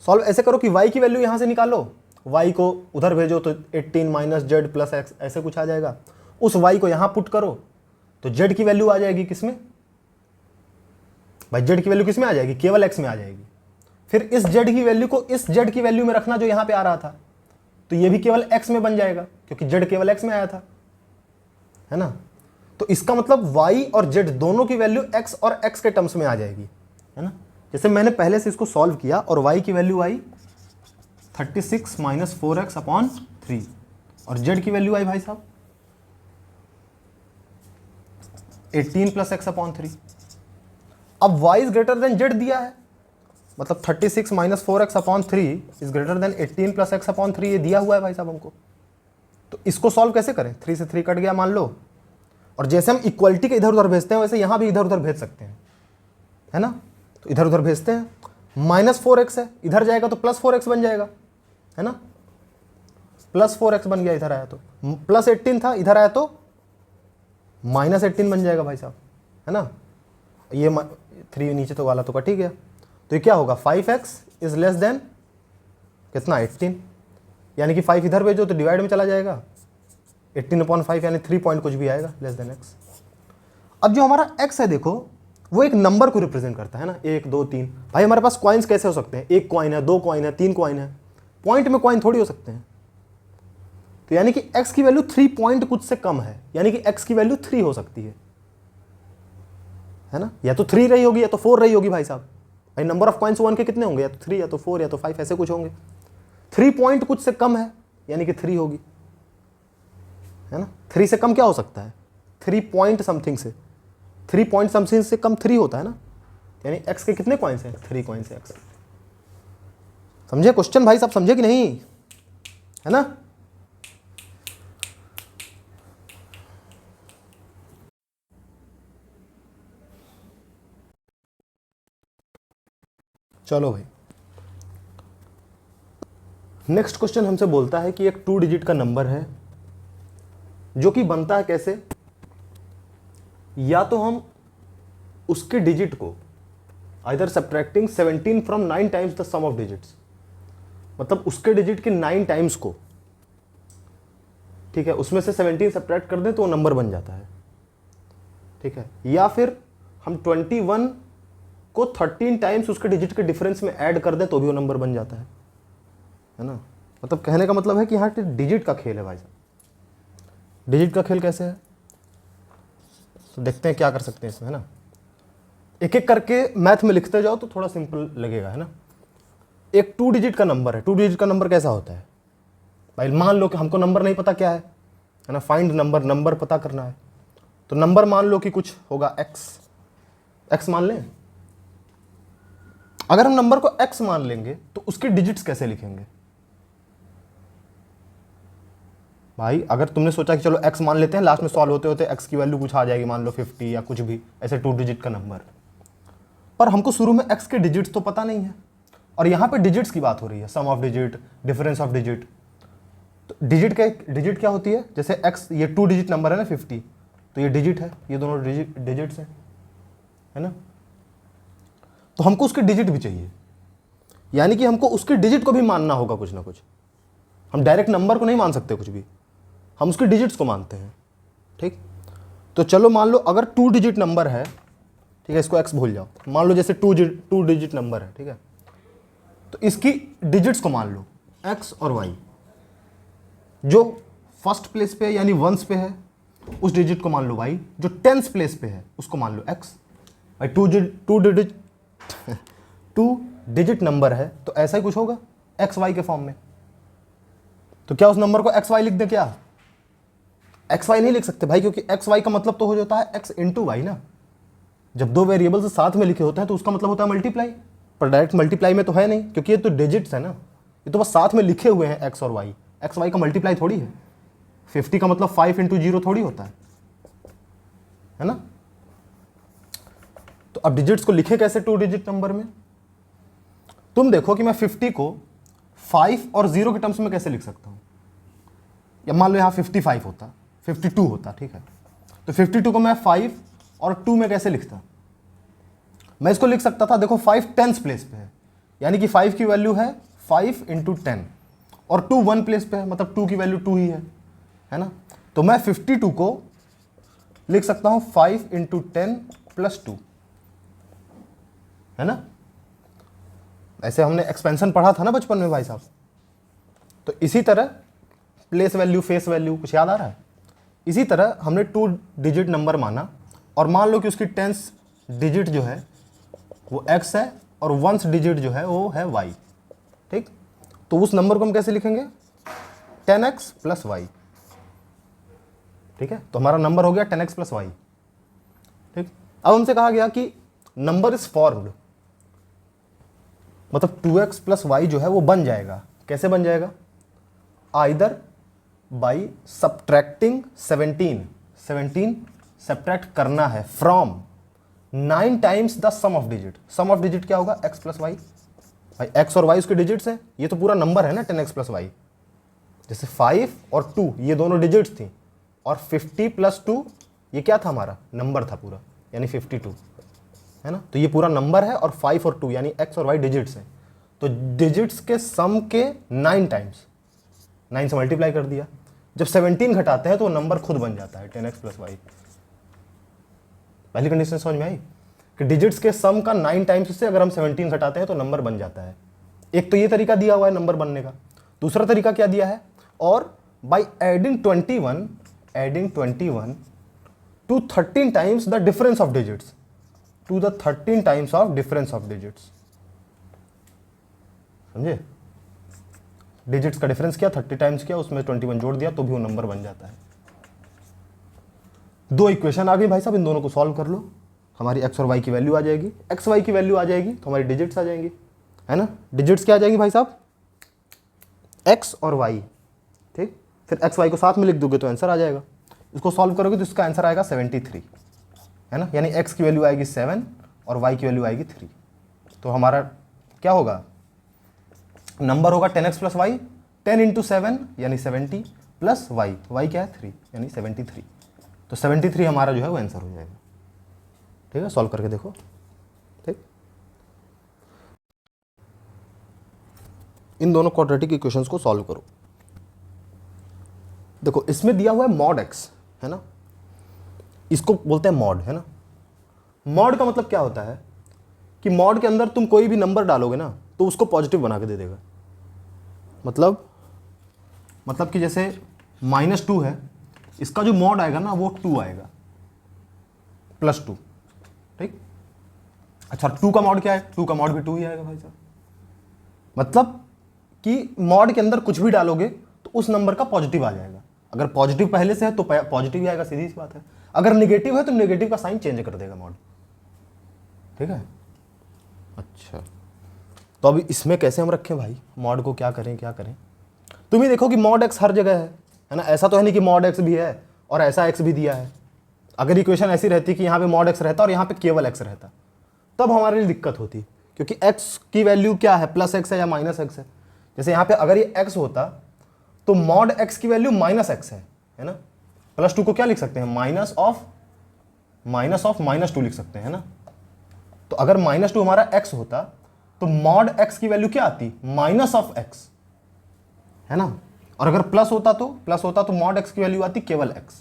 सॉल्व ऐसे करो कि y की वैल्यू यहां से निकालो, y को उधर भेजो तो 18 माइनस जेड प्लस एक्स ऐसे कुछ आ जाएगा, उस y को यहां पुट करो तो z की वैल्यू आ जाएगी किसमें भाई, z की वैल्यू किसमें आ जाएगी, केवल x में आ जाएगी। फिर इस z की वैल्यू को इस z की वैल्यू में रखना जो यहां पे आ रहा था, तो ये भी केवल x में बन जाएगा क्योंकि z केवल x में आया था, है ना। तो इसका मतलब y और z दोनों की वैल्यू x और x के टर्म्स में आ जाएगी, है ना। जैसे मैंने पहले से इसको सॉल्व किया और y की वैल्यू आई 36 माइनस 4x अपॉन 3, और z की वैल्यू आई भाई साहब 18 प्लस एक्स अपॉन 3। अब y is greater than z दिया है, मतलब 36 minus 4x upon 3 is greater than 18 plus x upon 3, ये दिया हुआ है भाई साहब हमको। तो इसको सॉल्व कैसे करें, 3 से 3 कट गया मान लो, और जैसे हम इक्वलिटी के इधर उधर भेजते हैं वैसे यहाँ भी इधर उधर भेज सकते हैं, है ना। तो इधर उधर भेजते हैं, माइनस 4x है, इधर जाएगा तो प्लस 4x बन जाएगा, है ना, प्लस 4x बन गया, इधर आया तो प्लस 18 था, इधर आया तो माइनस 18 बन जाएगा भाई साहब, है ना। ये 3 नीचे तो वाला तो कट ही गया, तो ये क्या होगा, 5x इज लेस देन कितना 18, यानी कि 5 इधर भेजो तो डिवाइड में चला जाएगा, 18/5 यानी 3 पॉइंट कुछ भी आएगा लेस देन x। अब जो हमारा x है देखो, वो एक नंबर को रिप्रेजेंट करता है ना, 1 2 3। भाई हमारे पास कॉइन्स कैसे हो सकते हैं, 1 कॉइन है, 2 कॉइन है, 3 कॉइन है, पॉइंट में कॉइन थोड़ी हो सकते हैं। तो यानी कि x की वैल्यू 3 पॉइंट कुछ से कम है, यानी कि x की वैल्यू 3 हो सकती है ना, या तो 3 रही होगी या तो 4 रही होगी भाई साहब। भाई नंबर ऑफ कॉइन्स 1 के कितने होंगे, या तो 3 या तो 4 या तो 5 ऐसे कुछ होंगे। 3 पॉइंट कुछ से कम है यानी कि 3 होगी, है ना। 3 से कम क्या हो सकता है, 3 पॉइंट समथिंग से, 3 पॉइंट समथिंग से कम 3 होता है ना, यानी x के कितने कॉइन्स हैं, 3 कॉइन्स है x। समझे क्वेश्चन भाई साहब, समझे कि नहीं, है ना। चलो भाई, नेक्स्ट क्वेश्चन हमसे बोलता है कि एक 2 डिजिट का नंबर है जो कि बनता है कैसे, या तो हम उसके डिजिट को either subtracting 17 from 9 times the sum of digits, मतलब उसके डिजिट के 9 टाइम्स को, ठीक है, उसमें से 17 सब्ट्रैक्ट कर दें तो वो नंबर बन जाता है, ठीक है। या फिर हम 21 को 13 टाइम्स उसके डिजिट के डिफरेंस में ऐड कर दें तो भी वो नंबर बन जाता है ना। मतलब कहने का मतलब है कि यहाँ डिजिट का खेल है भाई साहब। डिजिट का खेल कैसे है, तो देखते हैं क्या कर सकते हैं इसमें, है ना। एक एक करके मैथ में लिखते जाओ तो थोड़ा सिंपल लगेगा, है ना। एक 2 डिजिट का नंबर है। 2 डिजिट का नंबर कैसा होता है भाई? मान लो कि हमको नंबर नहीं पता क्या है ना, फाइंड नंबर, नंबर पता करना है। तो नंबर मान लो कि कुछ होगा x मान लें। अगर हम नंबर को x मान लेंगे तो उसके डिजिट्स कैसे लिखेंगे भाई? अगर तुमने सोचा कि चलो x मान लेते हैं, लास्ट में सॉल्व होते होते x की वैल्यू कुछ आ जाएगी, मान लो 50 या कुछ भी ऐसे 2 डिजिट का नंबर, पर हमको शुरू में x के डिजिट्स तो पता नहीं है, और यहां पे डिजिट्स की बात हो रही है, sum of digit, difference of digit. तो डिजिट क्या होती है? जैसे x, ये 2 डिजिट नंबर है ना 50, तो ये डिजिट है, ये दोनों डिजिट्स है ना। तो हमको उसके डिजिट भी चाहिए, यानी कि हमको उसके डिजिट को भी मानना होगा कुछ ना कुछ। हम डायरेक्ट नंबर को नहीं मान सकते कुछ भी, हम उसके डिजिट्स को मानते हैं, ठीक। तो चलो मान लो अगर 2 डिजिट नंबर है, ठीक है, इसको x भूल जाओ, मान लो जैसे 2 डिजिट नंबर है, ठीक है, तो इसकी डिजिट्स को मान लो x और y। जो फर्स्ट प्लेस पे है यानी वंस पे है उस डिजिट को मान लो y, जो टेंस प्लेस पे है उसको मान लो x। भाई 2 डिजिट नंबर है तो ऐसा ही कुछ होगा एक्स वाई के फॉर्म में। तो क्या उस नंबर को एक्स वाई लिख दें? क्या एक्स वाई नहीं लिख सकते भाई, क्योंकि एक्स वाई का मतलब तो हो जाता है एक्स इंटू वाई ना। जब दो वेरिएबल्स साथ में लिखे होते हैं तो उसका मतलब होता है मल्टीप्लाई, पर डायरेक्ट मल्टीप्लाई में तो है नहीं, क्योंकि ये तो डिजिट्स है ना, ये तो बस साथ में लिखे हुए हैं एक्स और वाई। एक्स वाई का मल्टीप्लाई थोड़ी है। 50 का मतलब 5 इंटू 0 थोड़ी होता है ना। तो अब डिजिट्स को लिखे कैसे 2 डिजिट नंबर में? तुम देखो कि मैं 50 को 5 और 0 के टर्म्स में कैसे लिख सकता हूं। या मान लो यहां 55 होता, 52 होता, ठीक है, तो 52 को मैं 5 और 2 में कैसे लिखता? मैं इसको लिख सकता था, देखो 5 टेंस प्लेस पे है, यानी कि 5 की वैल्यू है 5 इंटू 10, और 2 1 प्लेस पे है, मतलब 2 की वैल्यू 2 ही है ना। तो मैं 52 को लिख सकता हूं 5 इंटू 10 प्लस 2, है ना। ऐसे हमने एक्सपेंशन पढ़ा था ना बचपन में भाई साहब। तो इसी तरह प्लेस वैल्यू, फेस वैल्यू, कुछ याद आ रहा है? इसी तरह हमने 2 डिजिट नंबर माना, और मान लो कि उसकी टेंस डिजिट जो है वो x है और वंस डिजिट जो है वो है y, ठीक। तो उस नंबर को हम कैसे लिखेंगे? 10x प्लस वाई, ठीक है। तो हमारा नंबर हो गया 10x प्लस वाई, ठीक। अब हमसे कहा गया कि नंबर इज फॉर्म्ड, मतलब 2x प्लस वाई जो है वो बन जाएगा। कैसे बन जाएगा? आइदर बाई सब्ट्रैक्टिंग 17 सब्ट्रैक्ट करना है from 9 times the sum of digit. Sum of digit क्या होगा? x plus y. भाई x और y उसके डिजिट्स हैं, ये तो पूरा नंबर है ना 10x प्लस वाई। जैसे 5 और 2 ये दोनों डिजिट्स थी, और 50 प्लस 2 ये क्या था? हमारा नंबर था पूरा, यानी 52, है ना। तो ये पूरा नंबर है, और 5 और 2 यानी x और y डिजिट्स हैं। तो डिजिट्स के सम के 9 टाइम्स, 9 से मल्टीप्लाई कर दिया। जब 17 घटाते हैं तो नंबर खुद बन जाता है 10x प्लस वाई। पहली कंडीशन समझ में आई कि डिजिट्स के सम का 9 टाइम्स से अगर हम 17 घटाते हैं तो नंबर बन जाता है। एक तो ये तरीका दिया हुआ है नंबर बनने का। दूसरा तरीका क्या दिया है? और by adding 21 to 13 times the difference of digits, to the 13 times of difference of digits. समझे? डिजिट्स का डिफरेंस किया, 30 टाइम्स किया, उसमें 21 जोड़ दिया तो भी वो नंबर बन जाता है। दो इक्वेशन आ गई भाई साहब, इन दोनों को सॉल्व कर लो, हमारी x और y की वैल्यू आ जाएगी। x y की वैल्यू आ जाएगी तो हमारी डिजिट्स आ जाएंगी, है ना। डिजिट्स क्या आ जाएंगी भाई साहब? x और y, ठीक। फिर x y को साथ में लिख दोगे तो आंसर आ जाएगा। इसको सॉल्व करोगे तो इसका आंसर आएगा 73, है ना। यानी x की वैल्यू आएगी 7 और y की वैल्यू आएगी 3। तो हमारा क्या होगा? नंबर होगा 10x प्लस वाई, 10 इंटू 7 यानी 70 प्लस वाई, वाई क्या है? 3 यानी 73। तो 73 हमारा जो है वो आंसर हो जाएगा, ठीक है। सॉल्व करके देखो, ठीक। इन दोनों क्वाड्रेटिक इक्वेशंस को सॉल्व करो। देखो इसमें दिया हुआ है मॉड x, है ना, इसको बोलते हैं मॉड, है ना। मॉड का मतलब क्या होता है कि मॉड के अंदर तुम कोई भी नंबर डालोगे ना तो उसको पॉजिटिव बना के दे देगा। मतलब कि जैसे -2 है, इसका जो मॉड आएगा ना वो 2 आएगा, +2, ठीक। अच्छा, 2 का मॉड क्या है? 2 का मॉड भी 2 ही आएगा भाई साहब। मतलब कि मॉड के अंदर कुछ भी डालोगे तो उस नंबर का पॉजिटिव आ जाएगा। अगर पॉजिटिव पहले से है तो पॉजिटिव ही आएगा, सीधी सी बात है। अगर निगेटिव है तो निगेटिव का साइन चेंज कर देगा मॉड, ठीक है। अच्छा, तो अभी इसमें कैसे हम रखें भाई मॉड को, क्या करें क्या करें? तुम ही देखो कि मॉड एक्स हर जगह है ना। ऐसा तो है नहीं कि मॉड एक्स भी है और ऐसा एक्स भी दिया है। अगर इक्वेशन ऐसी रहती कि यहाँ पे मॉड एक्स रहता और यहाँ पे केवल एक्स रहता, तब हमारे लिए दिक्कत होती, क्योंकि एक्स की वैल्यू क्या है, +x है या -x है। जैसे यहाँ पे अगर ये x होता तो मॉड x की वैल्यू -x है ना। +2 को क्या लिख सकते हैं? माइनस ऑफ -2 लिख सकते हैं, है ना। तो अगर -2 हमारा x होता तो मॉड x की वैल्यू क्या आती? -x, है ना। और अगर प्लस होता तो मॉड x की वैल्यू आती केवल x,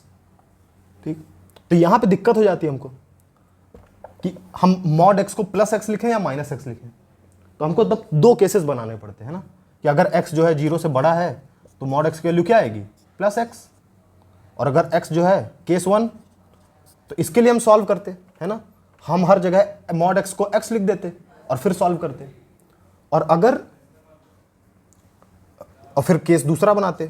ठीक। तो यहां पे दिक्कत हो जाती है हमको कि हम मॉड x को +x लिखें या -x लिखें। तो हमको तब 2 केसेस बनाने पड़ते हैं ना, कि अगर x जो है 0 से बड़ा है तो मॉड x की वैल्यू क्या आएगी? +x। और अगर x जो है केस 1, तो इसके लिए हम सॉल्व करते है ना। हम हर जगह मॉड x को x लिख देते और फिर सॉल्व करते। और फिर केस दूसरा बनाते।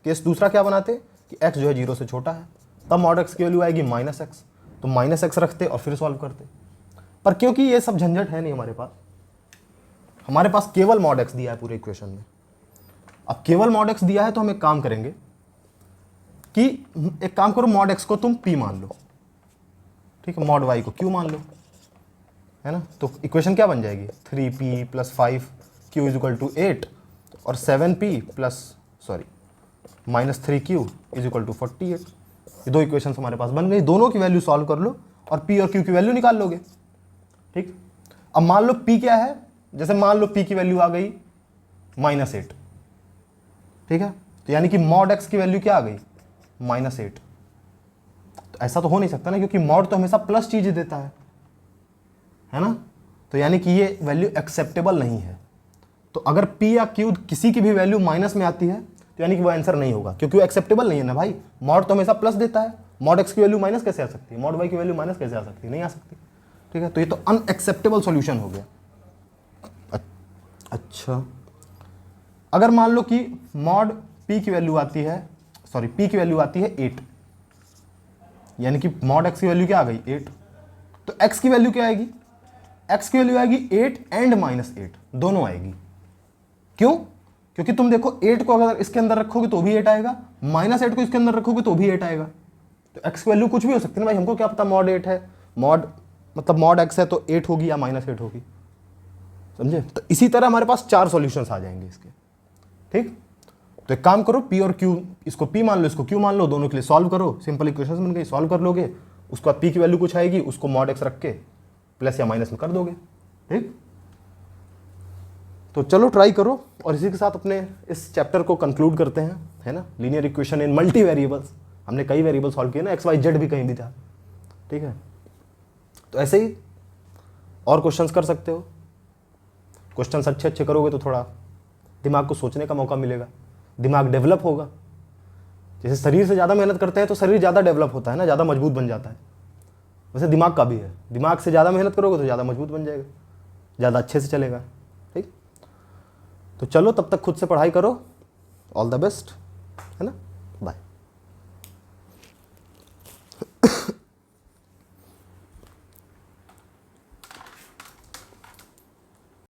केस दूसरा क्या बनाते कि x जो है 0 से छोटा है, तब मॉड x की वैल्यू आएगी -x। तो -x रखते और फिर सॉल्व करते। पर क्योंकि ये सब झंझट है नहीं हमारे पास केवल मॉड x दिया है पूरे इक्वेशन में। अब केवल मॉड x दिया है तो हम एक काम करेंगे कि एक काम करो, मॉड x को तुम p मान लो, ठीक है, मॉड y को q मान लो, है ना। तो इक्वेशन क्या बन जाएगी? 3p + 5q = 8 और -3q = 48। ये 2 इक्वेशन हमारे पास बन गई। दोनों की वैल्यू सॉल्व कर लो और p और q की वैल्यू निकाल लोगे, ठीक। अब मान लो p क्या है, जैसे मान लो p की वैल्यू आ गई -8, ठीक है। तो यानी कि मॉड x की वैल्यू क्या आ गई? -8। तो ऐसा तो हो नहीं सकता ना, क्योंकि मॉड तो हमेशा प्लस चीज देता है ना। तो यानी कि ये वैल्यू एक्सेप्टेबल नहीं है। तो अगर p या q किसी की भी वैल्यू माइनस में आती है तो यानी कि वो आंसर नहीं होगा, क्योंकि वो एक्सेप्टेबल नहीं है ना भाई। मॉड तो हमेशा प्लस देता है, मॉड x की वैल्यू माइनस कैसे आ सकती है? मॉड y की वैल्यू माइनस कैसे आ सकती है? नहीं आ सकती, ठीक है। तो ये तो अनएक्सेप्टेबल सॉल्यूशन हो गया। अच्छा, अगर मान लो कि मॉड p की वैल्यू आती है, p की वैल्यू आती है 8, यानी कि मॉड x की वैल्यू क्या आ गई? 8। तो x की वैल्यू क्या आएगी? x की वैल्यू आएगी 8 एंड -8 दोनों आएगी। क्यों? क्योंकि तुम देखो 8 को अगर इसके अंदर रखोगे तो भी 8 आएगा, -8 को इसके अंदर रखोगे तो भी 8 आएगा। तो x की वैल्यू कुछ भी हो सकती है ना भाई, हमको क्या पता मॉड 8 है, मॉड x है तो 8 होगी या -8 होगी, समझे। तो इसी तरह हमारे पास 4 सॉल्यूशंस आ जाएंगे इसके, ठीक। तो एक काम करो, p और q, इसको p मान लो, इसको q मान लो, दोनों के लिए सॉल्व करो। सिंपल इक्वेशंस बन गई, सॉल्व कर लोगे। उसके बाद p की वैल्यू कुछ आएगी, उसको मॉड x रख के प्लस या माइनस में कर दोगे, ठीक। तो चलो ट्राई करो, और इसी के साथ अपने इस चैप्टर को कंक्लूड करते हैं, है ना। Linear equation in multi variables, हमने कई वेरिएबल सॉल्व किए ना, एक्स वाई जेड भी कहीं भी था, ठीक है। तो ऐसे ही और क्वेश्चंस कर सकते हो। क्वेश्चंस अच्छे अच्छे करोगे तो थोड़ा दिमाग को सोचने का मौका मिलेगा, दिमाग डेवलप होगा। जैसे शरीर से ज़्यादा मेहनत करते हैं तो शरीर ज़्यादा डेवलप होता है ना, ज़्यादा मजबूत बन जाता है। वैसे दिमाग का भी है, दिमाग से ज़्यादा मेहनत करोगे तो ज़्यादा मजबूत बन जाएगा, ज़्यादा अच्छे से चलेगा, ठीक। तो चलो तब तक खुद से पढ़ाई करो, ऑल द बेस्ट, है ना।